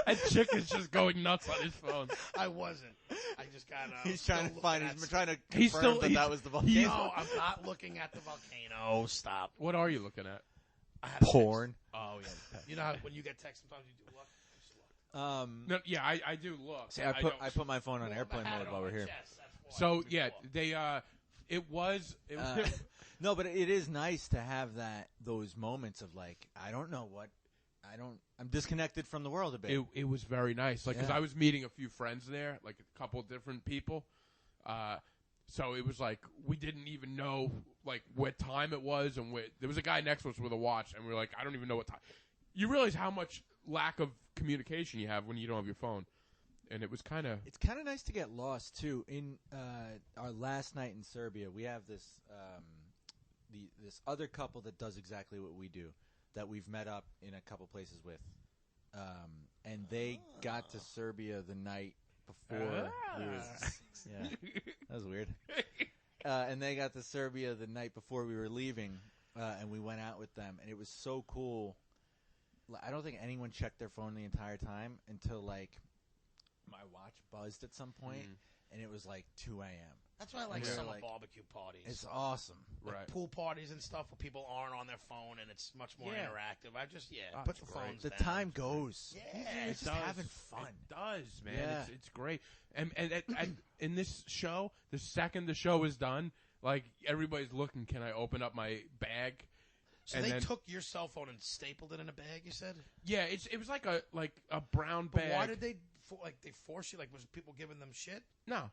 And Chick is just going nuts on his phone. I wasn't. I just kind of. he's trying to find. He's trying to He's confirm still- that was the volcano. No, I'm not looking at the volcano. Stop. What are you looking at? I had a Porn. Oh yeah. text. You know how when you get text, sometimes you do look. Just look. No, yeah, I do look. See, don't- I put my phone on Well, airplane I had mode it while on we're my here. chest, that's why. So It's yeah, cool. they it was No, but it is nice to have those moments of like I don't know what I'm disconnected from the world a bit. it was very nice. Like because Yeah. I was meeting a few friends there, like a couple of different people. So it was like we didn't even know like what time it was, and there was a guy next to us with a watch, and we were like, I don't even know what time. You realize how much lack of communication you have when you don't have your phone, and it was kind of It's kind of nice to get lost too. In our last night in Serbia, we have this this other couple that does exactly what we do, that we've met up in a couple places with, and they got to Serbia the night before. Yeah, that was weird. And they got to Serbia the night before we were leaving, and we went out with them, and it was so cool. I don't think anyone checked their phone the entire time until like my watch buzzed at some point, and it was like 2 a.m. That's why I like Yeah. summer Like, barbecue parties. It's awesome. Like Right. pool parties and stuff where people aren't on their phone and it's much more Yeah. interactive. I just, Oh, put it's the great. phones The down. time goes. Yeah. You're It just having fun. It does, man. Yeah. It's great. And in this show, the second the show is done, like everybody's looking. Can I open up my bag? So And they then- took your cell phone and stapled it in a bag, you said? Yeah, it was like a brown But bag. why did they, they force you? Like, was people giving them shit? No,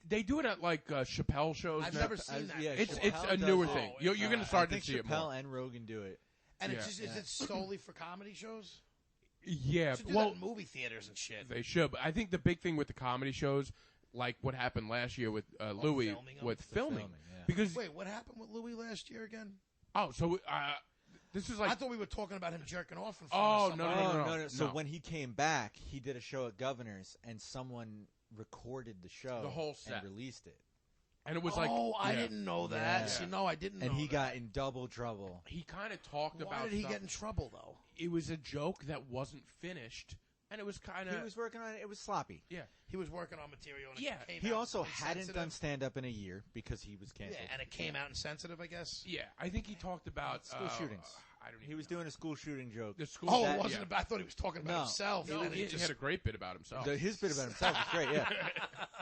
they do it at like Chappelle shows. I've now. never seen that. Yeah, It's before. a Chappelle newer does thing. it. You're going to I start to think see it Chappelle more. and Rogan do it. And Yeah. is it solely for comedy shows? Yeah, Should do well, that in movie theaters and shit. they should. But I think the big thing with the comedy shows, like what happened last year with Louis, filming them? with The filming, yeah. because Wait, what happened with Louis last year again? so this is like I thought we were talking about him jerking off in front Oh, of no, somebody. no. So when he came back, he did a show at Governor's, and someone recorded the show, The whole set. and released it. and it was like I yeah. didn't know that. Yeah. See, no, I didn't know And he that. got in double trouble. He kind of talked Why about. did he stuff. get in trouble, though? It was a joke that wasn't finished, and it was kind He of was working on it. It was sloppy. He was working on material. And Yeah. it came He out also hadn't insensitive. done stand-up in a year because he was Yeah, canceled. and it came out insensitive, I guess. yeah. I think he talked about School shootings. I don't. He even was know. doing a school shooting joke. the school. Oh, That- it wasn't yeah. about. I thought he was talking about No. himself. No, and then he, it just had a great bit about himself. His bit about himself was great, yeah.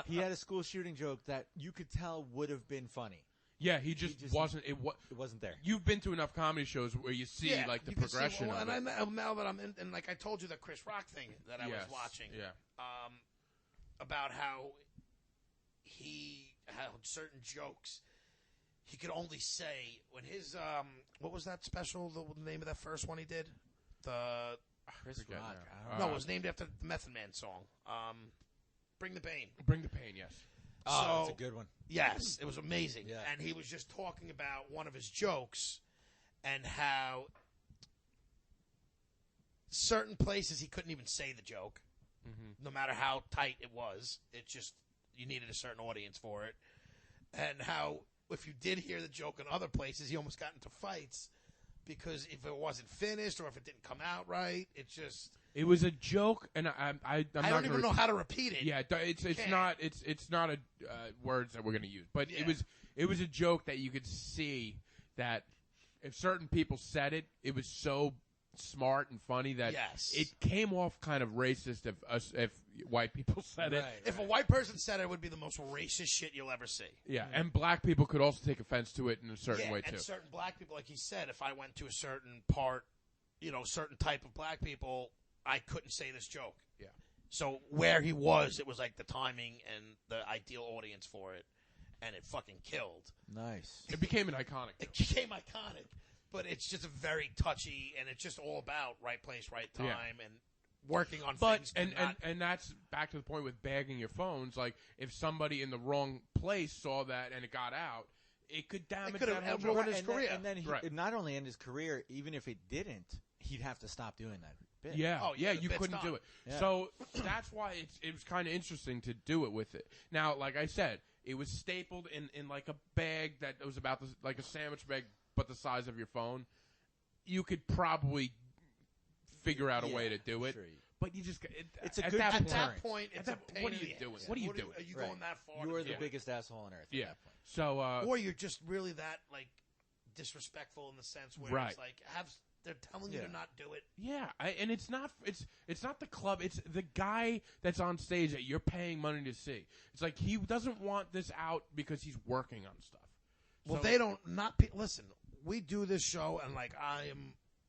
He had a school shooting joke that you could tell would have been funny. Yeah, he just wasn't. It It wasn't there. You've been to enough comedy shows where you see yeah, like the you can see- progression well, of and it. now that I'm in, and like I told you, the Chris Rock thing that I was Yes, watching. Yeah. About how how certain jokes he could only say when his what was that special? The name of that first one he did? The Chris forget Rock. now. I don't no, it was named after the Method Man song. Bring the Pain. Bring the pain. Yes. Oh, So- that's a good one. Yes, it was amazing. Yeah. And he was just talking about one of his jokes and how certain places he couldn't even say the joke, no matter how tight it was. It just, you needed a certain audience for it. And how if you did hear the joke in other places, he almost got into fights because if it wasn't finished or if it didn't come out right, it just, It was a joke, and I'm I not don't even gonna know how to repeat it. Yeah, it's can't. not it's not a words that we're gonna use, but Yeah. it was a joke that you could see that if certain people said it, it was so smart and funny that Yes. it came off kind of racist if white people said it. Right. If a white person said it, it would be the most racist shit you'll ever see. Yeah, and black people could also take offense to it in a certain way and too. certain black people, like he said, if I went to a certain part, certain type of black people, I couldn't say this joke. Yeah. So where he was, it was like the timing and the ideal audience for it, and it fucking killed. Nice. It became an iconic. It became iconic, but it's just a very touchy, and it's just all about right place, right time, Yeah. and working on But things. and that's back to the point with bagging your phones. Like if somebody in the wrong place saw that and it got out, it could damage could've that whole ruined joke. his career. And then he, Right. not only end his career, even if it didn't, he'd have to stop doing that bit. Yeah, Oh, yeah, the you bit's couldn't done. do it. Yeah. So that's why it was kind of interesting to do it with it. Now, like I said, it was stapled in like a bag that was about like a sandwich bag, but the size of your phone. You could probably figure out a way to do it, sure. but you just It's a at good that at point, that point, it's at a that- pain what are in you the doing? ass. What are you doing? Are you Right. going that far? You are to the do it? biggest asshole on earth Yeah. at that point. So Or you're just really that like disrespectful in the sense where Right. it's like they're telling you Yeah. to not do it. yeah, and it's not the club. It's the guy that's on stage that you're paying money to see. It's like he doesn't want this out because he's working on stuff. Well, So- they don't not listen. We do this show, and like I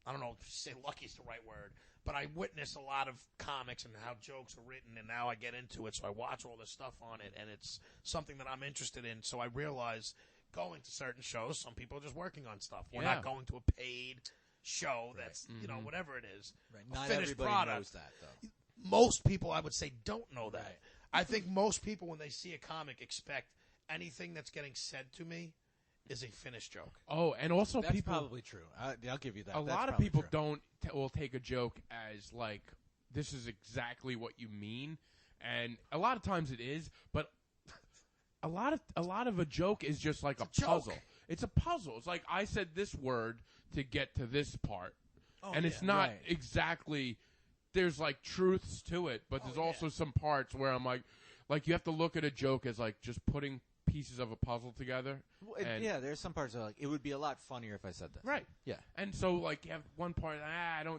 don't know if say lucky is the right word, but I witness a lot of comics and how jokes are written, and now I get into it, so I watch all this stuff on it, and it's something that I'm interested in. So I realize going to certain shows, some people are just working on stuff. We're Yeah. not going to a paid show that's whatever it is. Right. a Not finished everybody product. knows that, though. Most people, I would say, don't know that. Right. I think most people, when they see a comic, expect anything that's getting said to me is a finished joke. Oh, and also That's people. probably true. I'll give you that. A That's lot of probably people true. will take a joke as like this is exactly what you mean, and a lot of times it is, but a lot of a joke is just like a joke. puzzle. It's a puzzle. It's like I said this word to get to this part, and it's yeah. not Right. exactly. There's like truths to it, but there's also some parts where I'm like you have to look at a joke as like just putting pieces of a puzzle together. Well, and- yeah, there's some parts that are like, it would be a lot funnier if I said this. Right. Yeah. And so, like, you have one part,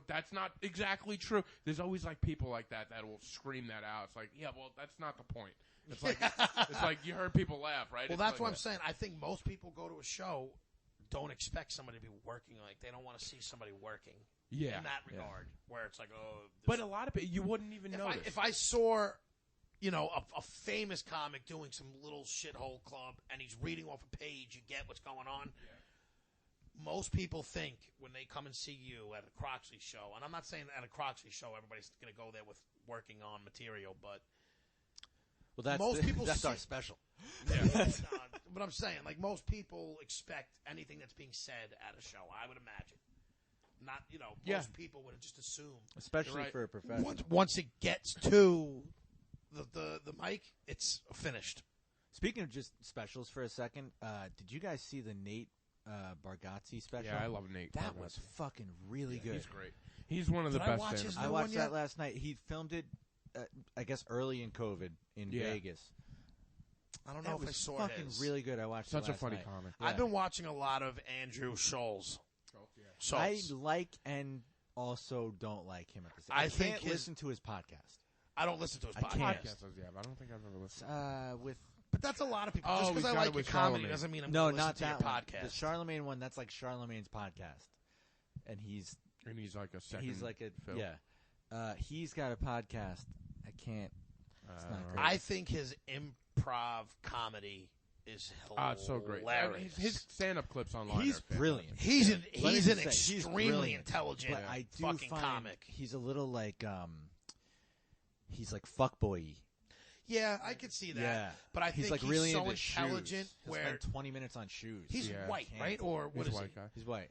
that's not exactly true. There's always, like, people like that will scream that out. It's like, yeah, well, that's not the point. It's like, it's like you heard people laugh, right? Well, It's that's like, what I'm saying. I think most people go to a show, don't expect somebody to be working. Like, they don't want to see somebody working. Yeah. In that regard, where it's like, oh. But a lot of people, you wouldn't even notice. If I saw, you know, a famous comic doing some little shithole club and he's reading off a page, you get what's going on. Yeah. Most people think when they come and see you at a Croxley show, and I'm not saying at a Croxley show everybody's going to go there with working on material, but Well, that's most people that's see- our special. Yeah. But I'm saying, like, most people expect anything that's being said at a show, I would imagine. Not, you know, most people would just assume. Especially Right. for a professional. Once it gets to the mic, it's finished. Speaking of just specials for a second, did you guys see the Nate Bargatze special? Yeah, I love Nate. That Bargatze. was fucking really good. He's great. He's one of the Did I best watch stand-up his I new watched one that yet? last night. He filmed it, I guess, early in COVID in Yeah. Vegas. I don't know That if I was saw fucking his. really good. I watched Such it a last funny night. comic. Yeah. I've been watching a lot of Andrew Scholes. I Schultz. like and also don't like him at the same. I I think can't his- listen to his podcast. I don't listen to his I podcast. can't. Podcast, yeah, but I don't think I've ever listened. With But that's a lot of people. Oh, Just we because I got like it your with comedy Charlemagne. doesn't mean I'm no, going to not listen to that your one. podcast. The Charlemagne one. That's like Charlemagne's podcast, and he's And he's like a second. he's like a Phil. yeah. He's got a podcast. I can't. It's not great. I think his improv comedy is hilarious. It's so great. His stand-up clips online. He's are fantastic. brilliant. He's an Let me he's an just say, he's extremely brilliant. intelligent But I do fucking find comic. he's a little like he's like fuckboy-y. Yeah, I could see that. Yeah, But I he's think like he's really so into intelligent shoes. He'll where spend 20 minutes on shoes. he's Yeah. white, Can't. right? Or what He's is a he? white guy. He's white.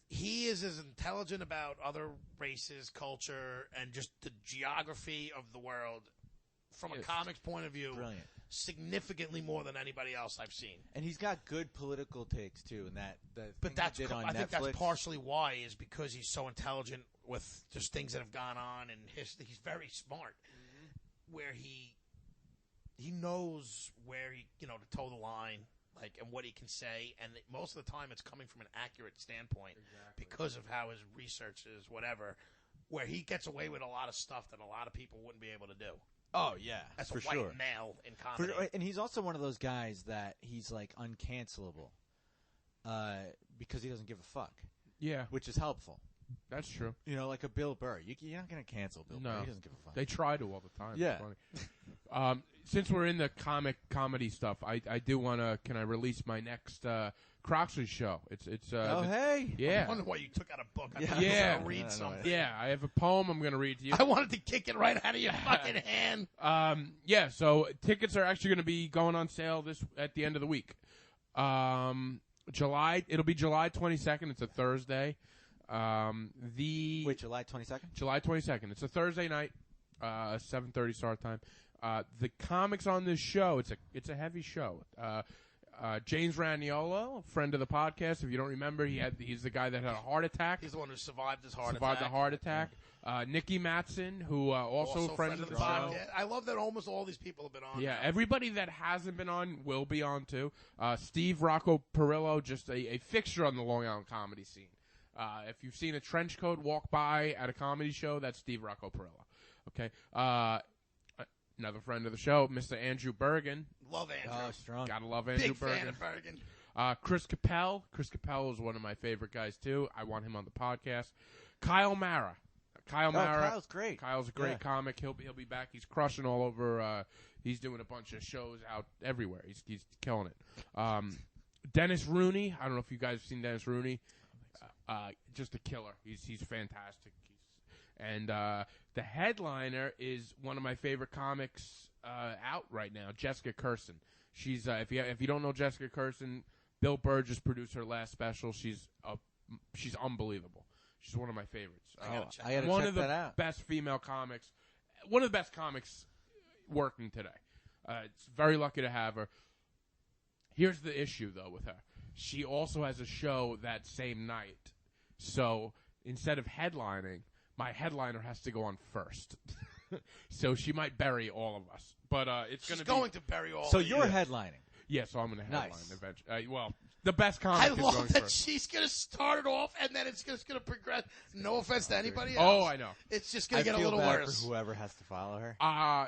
He is as intelligent about other races, culture, and just the geography of the world from a Yes. comics point of view, Brilliant. significantly more than anybody else I've seen. And he's got good political takes too. And that But that's did on I think Netflix. that's partially why is because he's so intelligent with just things that have gone on and history. He's very smart, where he knows where he to toe the line, like, and what he can say, and most of the time it's coming from an accurate standpoint because of how his research is, whatever. Where he gets away with a lot of stuff that a lot of people wouldn't be able to do Oh yeah, as for a white sure. male in For comedy. sure. And he's also one of those guys that he's like uncancelable, because he doesn't give a fuck, Yeah, which is helpful. that's true. You know, like a Bill Burr. You're not gonna cancel Bill No. Burr. He doesn't give a fuck. They try to all the time. Yeah. It's funny. Since we're in the comedy stuff, I do want to. Can I release my next Croxley show? It's oh the- hey. I yeah, wonder why you took out a book. I Yeah. thought you were Yeah. gonna read No, no, something. yeah. I have a poem I'm going to read to you. I wanted to kick it right out of your fucking hand. Yeah, so tickets are actually going to be going on sale at the end of the week. It'll be July 22nd. It's a Thursday. Wait, July 22nd. July 22nd. It's a Thursday night, 7:30 start time. The comics on this show, it's a heavy show. James Raniolo, friend of the podcast. If you don't remember, he's the guy that had a heart attack. He's the one who survived his heart Survived attack. a heart attack. Nikki Matson, who also a friend of the show. podcast. I love that almost all these people have been on. Yeah, now. everybody that hasn't been on will be on too. Steve Rocco Perillo, just a fixture on the Long Island comedy scene. If you've seen a trench coat walk by at a comedy show, that's Steve Rocco Perillo. Okay. Another friend of the show, Mr. Andrew Bergen. Love Andrew. Oh, strong. Gotta love Andrew Big Bergen. fan of Bergen. Chris Capel. Chris Capel is one of my favorite guys too. I want him on the podcast. Kyle Mara. Kyle's great. Kyle's a great Yeah. comic. He'll be back. He's crushing all over. He's doing a bunch of shows out everywhere. He's killing it. Dennis Rooney. I don't know if you guys have seen Dennis Rooney. Just a killer. He's fantastic. And the headliner is one of my favorite comics out right now, Jessica Kirsten. She's if you don't know Jessica Kirsten, Bill Burr just produced her last special. She's unbelievable. She's one of my favorites. I gotta one check of the that out. best female comics. One of the best comics working today. It's very lucky to have her. Here's the issue, though, with her. She also has a show that same night. So instead of headlining, my headliner has to go on first. so she might bury all of us. But it's She's gonna going to bury all So of you. you're headlining. Yeah, so I'm gonna headline Nice. eventually. Well, the best comic I is going love that first. she's going to start it off, and then it's just going to progress. No offense to anybody else. Oh, I know. It's just going I to get a feel little bad worse. for whoever has to follow her. I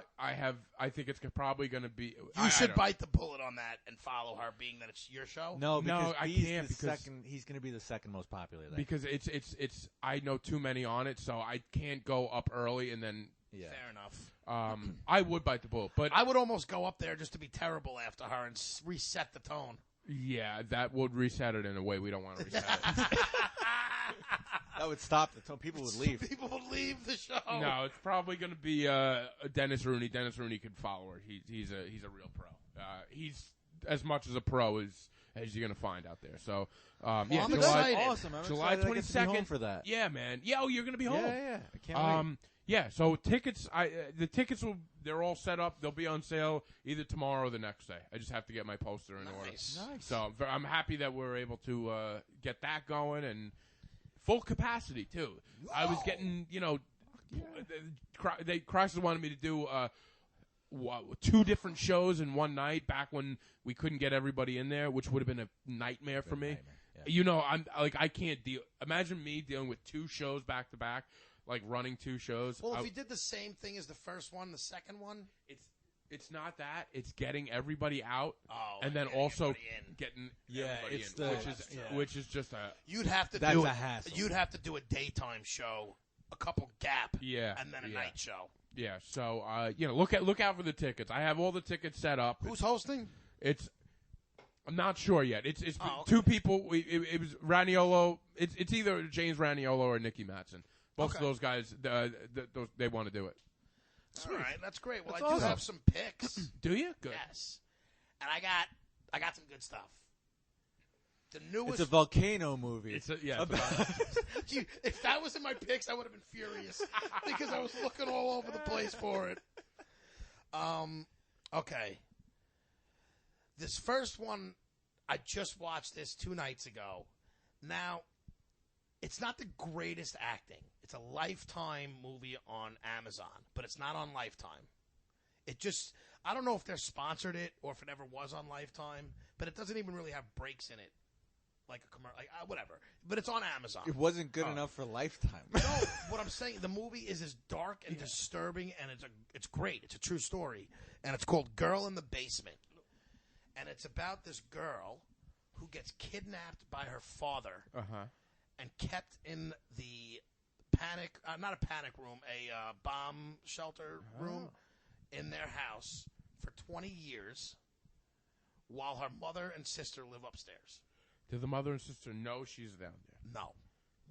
think it's probably gonna be. You should bite the bullet on that and follow her, being that it's your show. No, because I he's can't the because- second. He's going to be the second most popular. There. because it's. I know too many on it, so I can't go up early and then. Yeah. Fair enough. I would bite the bullet, but I would almost go up there just to be terrible after her and reset the tone. yeah, that would reset it in a way we don't want to reset it. That would stop the tone. People would leave. People would leave the show. No, it's probably going to be Dennis Rooney. Dennis Rooney could follow her. He's a real pro. He's as much as a pro as you're going to find out there. So yeah, I'm July, excited. Awesome. I'm July excited I get to be home 22nd for that. Yeah, man. Yeah, oh, you're going to be home. Yeah. I can't wait. Yeah, so tickets. The tickets they're all set up. They'll be on sale either tomorrow or the next day. I just have to get my poster in order. Nice. So I'm happy that we're able to get that going and full capacity too. I was getting, Chrysler wanted me to do 2 different shows in one night back when we couldn't get everybody in there, which would have been a nightmare for me. Nightmare, yeah. I'm like I can't deal. Imagine me dealing with 2 shows back to back. Like running 2 shows. Well, if you did the same thing as the first one, the second one, it's not that. It's getting everybody out, Oh, and then getting also everybody in. getting Yeah, everybody it's in, the- which is just a you'd have to That's do a it. hassle. You'd have to do a daytime show, a couple gap, yeah, and then a yeah, night show. Yeah, so look out for the tickets. I have all the tickets set up. Who's hosting? I'm not sure yet. It's Oh, okay. 2 people. It was Raniolo. It's either James Raniolo or Nicky Matson. Both Okay. of those guys, they want to do it. All right, that's great. Well, That's I do awesome. have some picks. Do you? Good. Yes, and I got some good stuff. The It's newest. a volcano movie. It's about- If that was in my picks, I would have been furious because I was looking all over the place for it. Okay. This first one, I just watched this 2 nights ago. Now, it's not the greatest acting. It's a Lifetime movie on Amazon, but it's not on Lifetime. I don't know if they're sponsored it or if it ever was on Lifetime, but it doesn't even really have breaks in it. Like a commercial, whatever. But it's on Amazon. It wasn't good enough for Lifetime. No, what I'm saying, the movie is as dark and disturbing, and it's great. It's a true story, and it's called Girl in the Basement, and it's about this girl who gets kidnapped by her father and kept in the not a panic room, a bomb shelter room in their house for 20 years, while her mother and sister live upstairs. Do the mother and sister know she's down there? No,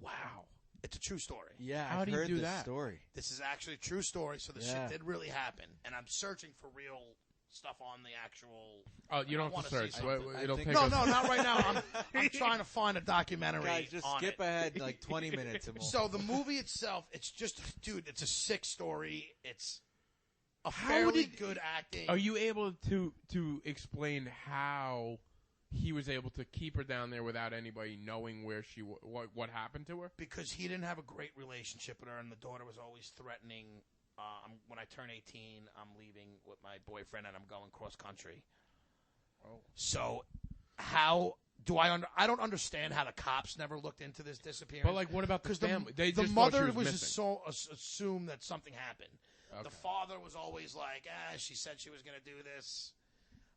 wow, it's a true story. Yeah, How I've do you heard do this that? story. This is actually a true story, so this Yeah. shit did really happen. And I'm searching for real stuff on the actual. Oh, you don't have wanna to search. see something. It'll I take think- us. No, not right now. I'm trying to find a documentary Guys, just on skip it. ahead like 20 minutes and we'll. So the movie itself, it's just, dude, it's a sick story. It's a How fairly did- good acting. Are you able to explain how he was able to keep her down there without anybody knowing where she what happened to her? Because he didn't have a great relationship with her, and the daughter was always threatening. When I turn 18, I'm leaving with my boyfriend, and I'm going cross country. Oh. So, how do I don't understand how the cops never looked into this disappearance. But like, what about the Because family? They the just thought mother she was missing. so assumed that something happened. Okay. The father was always like, she said she was going to do this.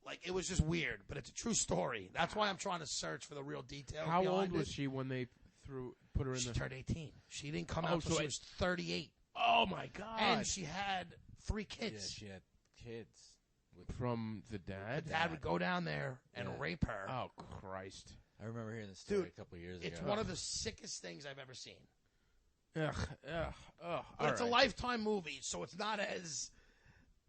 Like, it was just weird, but it's a true story. That's why I'm trying to search for the real details. How behind old was it. she when they put her in She the? turned 18. She didn't come Oh, out until so she it- was 38. Oh my god! And she had 3 Yeah, kids. she had kids. From the dad. Dad would go down there and Yeah. rape her. Oh Christ! I remember hearing this story Dude, a couple of years It's ago. one of the sickest things I've ever seen. Ugh. But it's a Lifetime movie, so it's not as,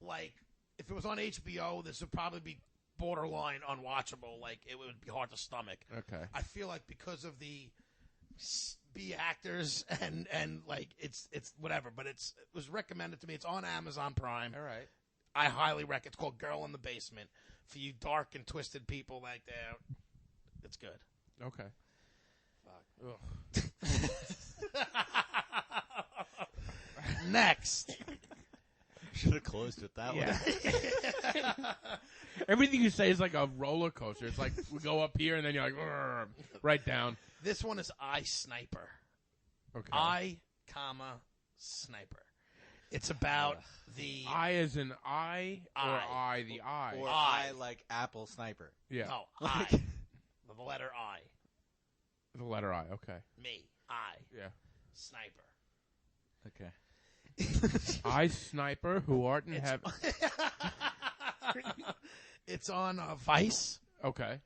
like, if it was on HBO, this would probably be borderline unwatchable. Like, it would be hard to stomach. Okay. I feel like because of the B actors and like, it's whatever, but it was recommended to me. It's on Amazon Prime. All right. I highly recommend. It's called Girl in the Basement. For you dark and twisted people like that, it's good. Okay. Next, Could have closed with that one. Everything you say is like a roller coaster. It's like we go up here and then you're like, "Rrr," right down. This one is I Sniper. Okay. I, comma, Sniper. It's about the I as in I or I the I. Or I. I like Apple Sniper. Yeah. no I, the letter I, The letter I. Okay. me, I, Yeah. Sniper. Okay. I Sniper who art in heaven. It's on Vice. Okay.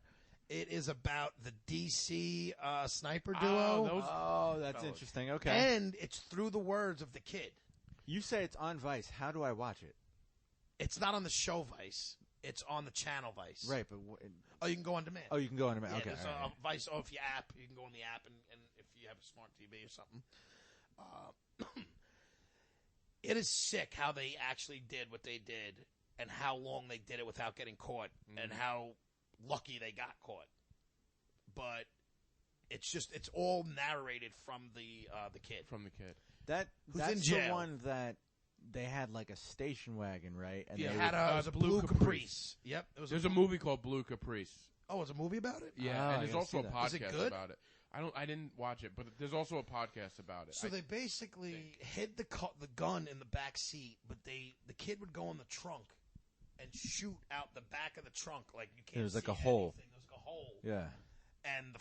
It is about the DC sniper duo, those- Oh, that's fellas. interesting. Okay. and it's through the words of the kid. You say it's on Vice. How do I watch it? It's not on the show Vice. It's on the channel Vice. Right, but Oh, you can go on demand. you can go on. Yeah, Okay. there's all right. a Vice. Oh, if you app, you can go on the app, and if you have a smart TV or something. It is sick how they actually did what they did, and how long they did it without getting caught, and how lucky they got caught. But it's all narrated from the kid. From the kid. Who's That's in the jail. one that they had like a station wagon, right? And It they had would- it was a Blue Caprice. Yep, it was. There's a movie called Blue Caprice. Oh, it's a movie about it. Yeah, Oh, I and there's gotta also see a that. podcast Is it good? about it. I didn't watch it, but there's also a podcast about it. So they basically hid the gun in the back seat, but the kid would go in the trunk and shoot out the back of the trunk like you can't. There was like see a hole. anything. There was like a hole. Yeah. And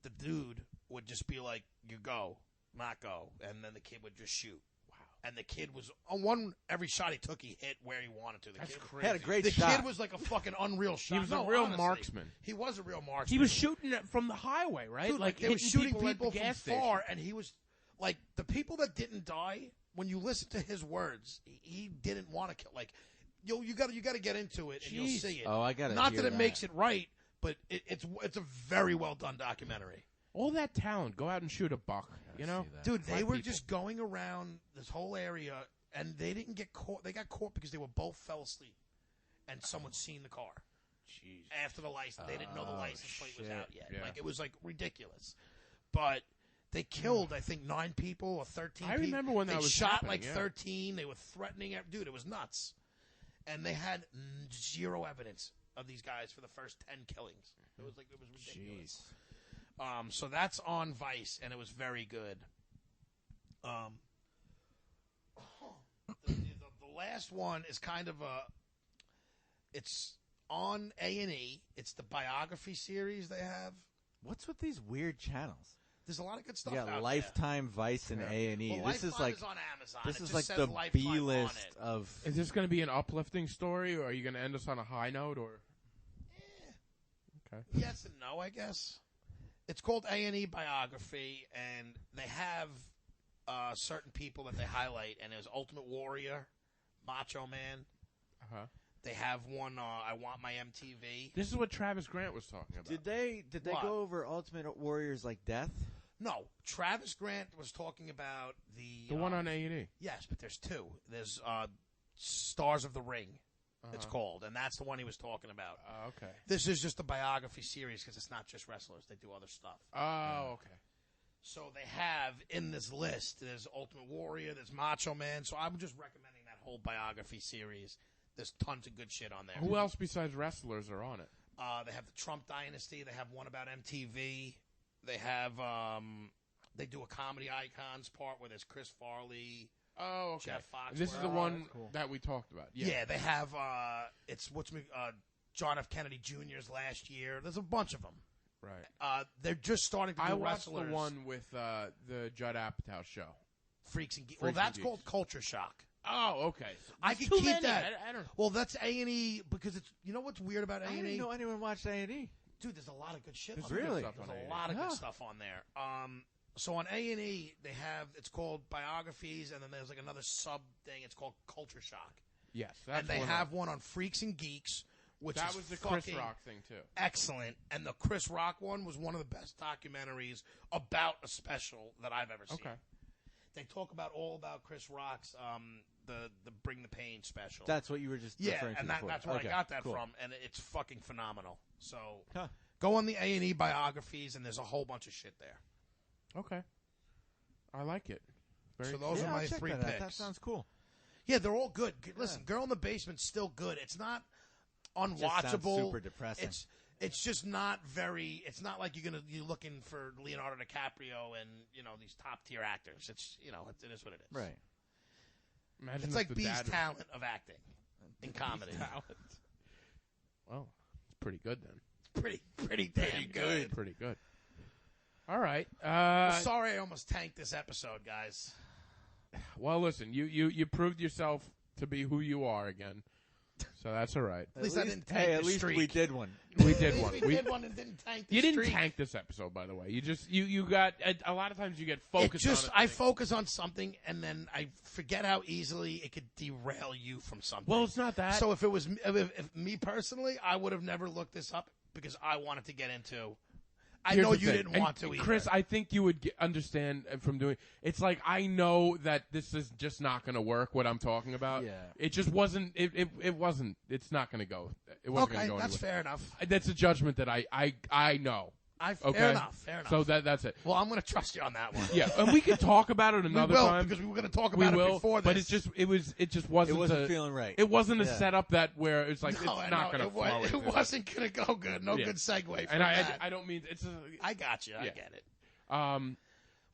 the dude would just be like, "You go, not go," and then the kid would just shoot. Wow! And the kid was on every shot he took, he hit where he wanted to. That's kid, crazy. Had a great The shot. kid was like a fucking unreal shot. He was No, a real honestly. marksman. He was a real marksman. He was shooting it from the highway, right? Dude, like they were hitting shooting at people the from gas far, station. and he was like the people that didn't die. When you listen to his words, he didn't want to kill. Like, you got to get into it, and you'll Jeez. see it. Oh, I got Not that it makes it right, but it's a very well done documentary. All that talent, go out and shoot a buck. You know, see that. Dude, they Black were people. just going around this whole area, and they didn't get caught. They got caught because they were both fell asleep, and someone seen the car. Jeez. After the license, they didn't know the license plate was shit. out yet. Yeah. Like, it was like ridiculous. But they killed, I think, 9 people or 13 I people. remember when that they was shot happening, like yeah. 13. They were threatening. Dude, it was nuts. And they had zero evidence of these guys for the first 10 killings. It was ridiculous. Jeez. So that's on Vice, and it was very good. The last one is kind of it's on A&E. It's the biography series they have. What's with these weird channels? There's a lot of good stuff You out got there. Lifetime, Vice, and A&E. Well, This Lifetime is like is on Amazon. this It is just like says the Lifetime B on list it. of. Is this going to be an uplifting story, or are you going to end us on a high note? Or okay, Yes and no, I guess. It's called A&E Biography, and they have certain people that they highlight, and there's Ultimate Warrior, Macho Man. They have one, I Want My MTV. This is what Travis Grant was talking about. Did they What? go over Ultimate Warriors like death? No, Travis Grant was talking about the the one on A&E? Yes, but there's 2. There's Stars of the Ring, it's called, and that's the one he was talking about. Okay. This is just a biography series because it's not just wrestlers; they do other stuff. Oh, okay. So they have in this list, there's Ultimate Warrior, there's Macho Man. So I'm just recommending that whole biography series. There's tons of good shit on there. Who else besides wrestlers are on it? They have the Trump Dynasty. They have one about MTV. They have they do a comedy icons part where there's Chris Farley. Oh, okay. Jeff Foxworthy. This is the one that's cool. that we talked about. Yeah, they have it's John F. Kennedy Jr.'s last year. There's a bunch of them. Right. They're just starting to do I watched wrestlers. the one with the Judd Apatow show. Freaks and Geeks. Freaks Well, and that's Geeks. called Culture Shock. Oh, okay. I There's could too keep many. that. I don't. Well, that's A&E because it's. You know what's weird about I A&E? didn't know anyone watched A&E. Dude, there's a lot of good shit. There's on really? there. Stuff on There's A&E. a lot of Yeah. good stuff on there. So on A&E, they have it's called biographies, and then there's like another sub thing. It's called Culture Shock, Yes, that's and they one have one on Freaks and Geeks, which that is was the fucking Chris Rock thing too. excellent. And the Chris Rock one was one of the best documentaries about a special that I've ever seen. Okay. They talk about all about Chris Rock's the Bring the Pain special. That's what you were just Yeah, referring to and before. that's where Okay, I got that cool. from, and it's fucking phenomenal. So Huh. go on the A&E biographies, and there's a whole bunch of shit there. Okay. I like it. Very So those Yeah, are I'll my check 3 that out. picks. That sounds cool. Yeah, they're all good. Listen, Girl in the Basement's still good. It's not Just unwatchable. sounds super depressing. It's just not very. It's not like you're looking for Leonardo DiCaprio and these top tier actors. It's it is what it is. Right. Imagine It's if like the B's dad- talent of acting in comedy. Well, it's pretty good then. Pretty damn good. Pretty good. All right. Sorry, I almost tanked this episode, guys. Well, listen, you proved yourself to be who you are again, so that's all right. At least I didn't tank Hey, the at least streak. we did one. We did one. We did one and didn't tank the You didn't streak. tank this episode, by the way. You just you got a lot of times you get focused. I on it. focus on something and then I forget how easily it could derail you from something. Well, it's not that. So if it was if me personally, I would have never looked this up because I wanted to get into. I Here's know the you thing. didn't And want to either. Chris, I think you would understand from doing. It's like I know that this is just not going to work. What I'm talking about. Yeah. It just wasn't. It wasn't. It's not going to go. It wasn't going Okay, to go that's anywhere. fair enough. That's a judgment that I know. Fair Okay. enough. Fair enough. So that's it. well, I'm going to trust you on that one. Yeah, and we can talk about it we another will time. because we were going to talk we about it will, before this. but it just wasn't. It wasn't a, feeling right. It wasn't a Yeah. setup that where it's like No, it's not going to flow. It wasn't going to go good. No Yeah. good segue from And that. I don't mean it's. I got you. I Yeah. get it. Well,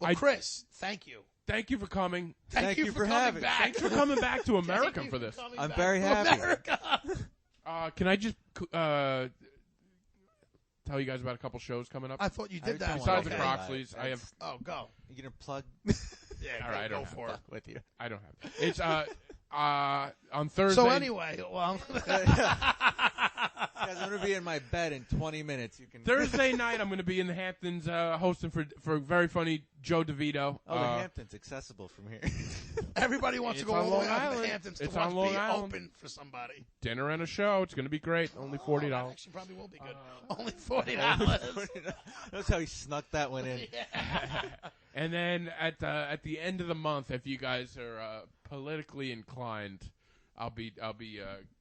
Well, Chris, thank you. thank you for coming. Thank you for for coming having- back. Thanks for coming back to Thank America you for this. coming I'm back very to happy. America. Can I just tell you guys about a couple shows coming up? I thought you did that one. Besides the Okay. Croxleys, I have. Oh, go. You gonna plug Yeah, All right, I go don't for it. with you? I don't have. It's on Thursday. So anyway, well, Guys, I'm gonna be in my bed in 20 minutes. You can Thursday night, I'm going to be in the Hamptons hosting for very funny Joe DeVito. Oh, the Hamptons accessible from here. everybody wants to It's go on all the way Long out to the Island. Hamptons It's to on watch Long be Island. open for somebody. Dinner and a show. It's going to be great. Only $40. That actually probably will be good. Only $40. That's how he snuck that one in. And then at the end of the month, if you guys are politically inclined, I'll be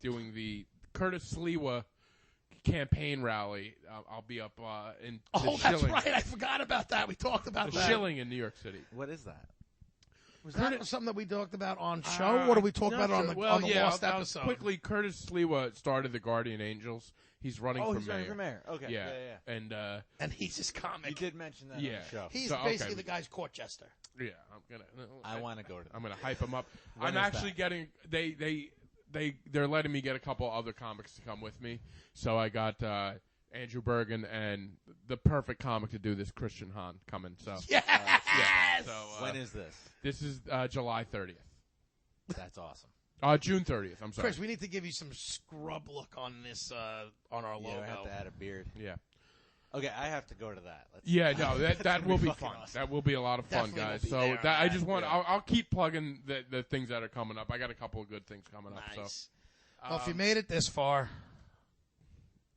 doing the Curtis Sliwa campaign rally. I'll be up in the Oh, that's Schilling, right. I forgot about that. We talked about the that. Schilling in New York City. What is that? Was that something that we talked about on show, or did we talk Not about it sure. on the yeah, Lost I'll episode? Quickly, Curtis Sliwa started the Guardian Angels. He's running Oh, for he's mayor. running for mayor. Okay. Yeah. Yeah. And And he's just You comic. did mention that on Yeah. the show. He's So, basically okay. the guy's court jester. yeah, I want to go to that. I'm gonna hype him up. When I'm is actually that? getting they're letting me get a couple other comics to come with me. So I got Andrew Bergen and the perfect comic to do this, Christian Hahn, coming. So Yes. yeah. So When is this? this is July 30th. That's awesome. June 30th. I'm sorry. Chris, we need to give you some scrub look on this on our Yeah, logo. I have to add a beard. Yeah. Okay, I have to go to that. Let's Yeah, no, that will be fucking fun. awesome. That will be a lot of fun, Definitely will guys. be So there on I that. just want Yeah. I'll keep plugging the things that are coming up. I got a couple of good things coming up. Nice. So Well, if you made it this far,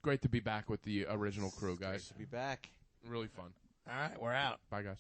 great to be back with the original crew, Great guys. to be back. Really fun. all right, we're out. Bye, guys.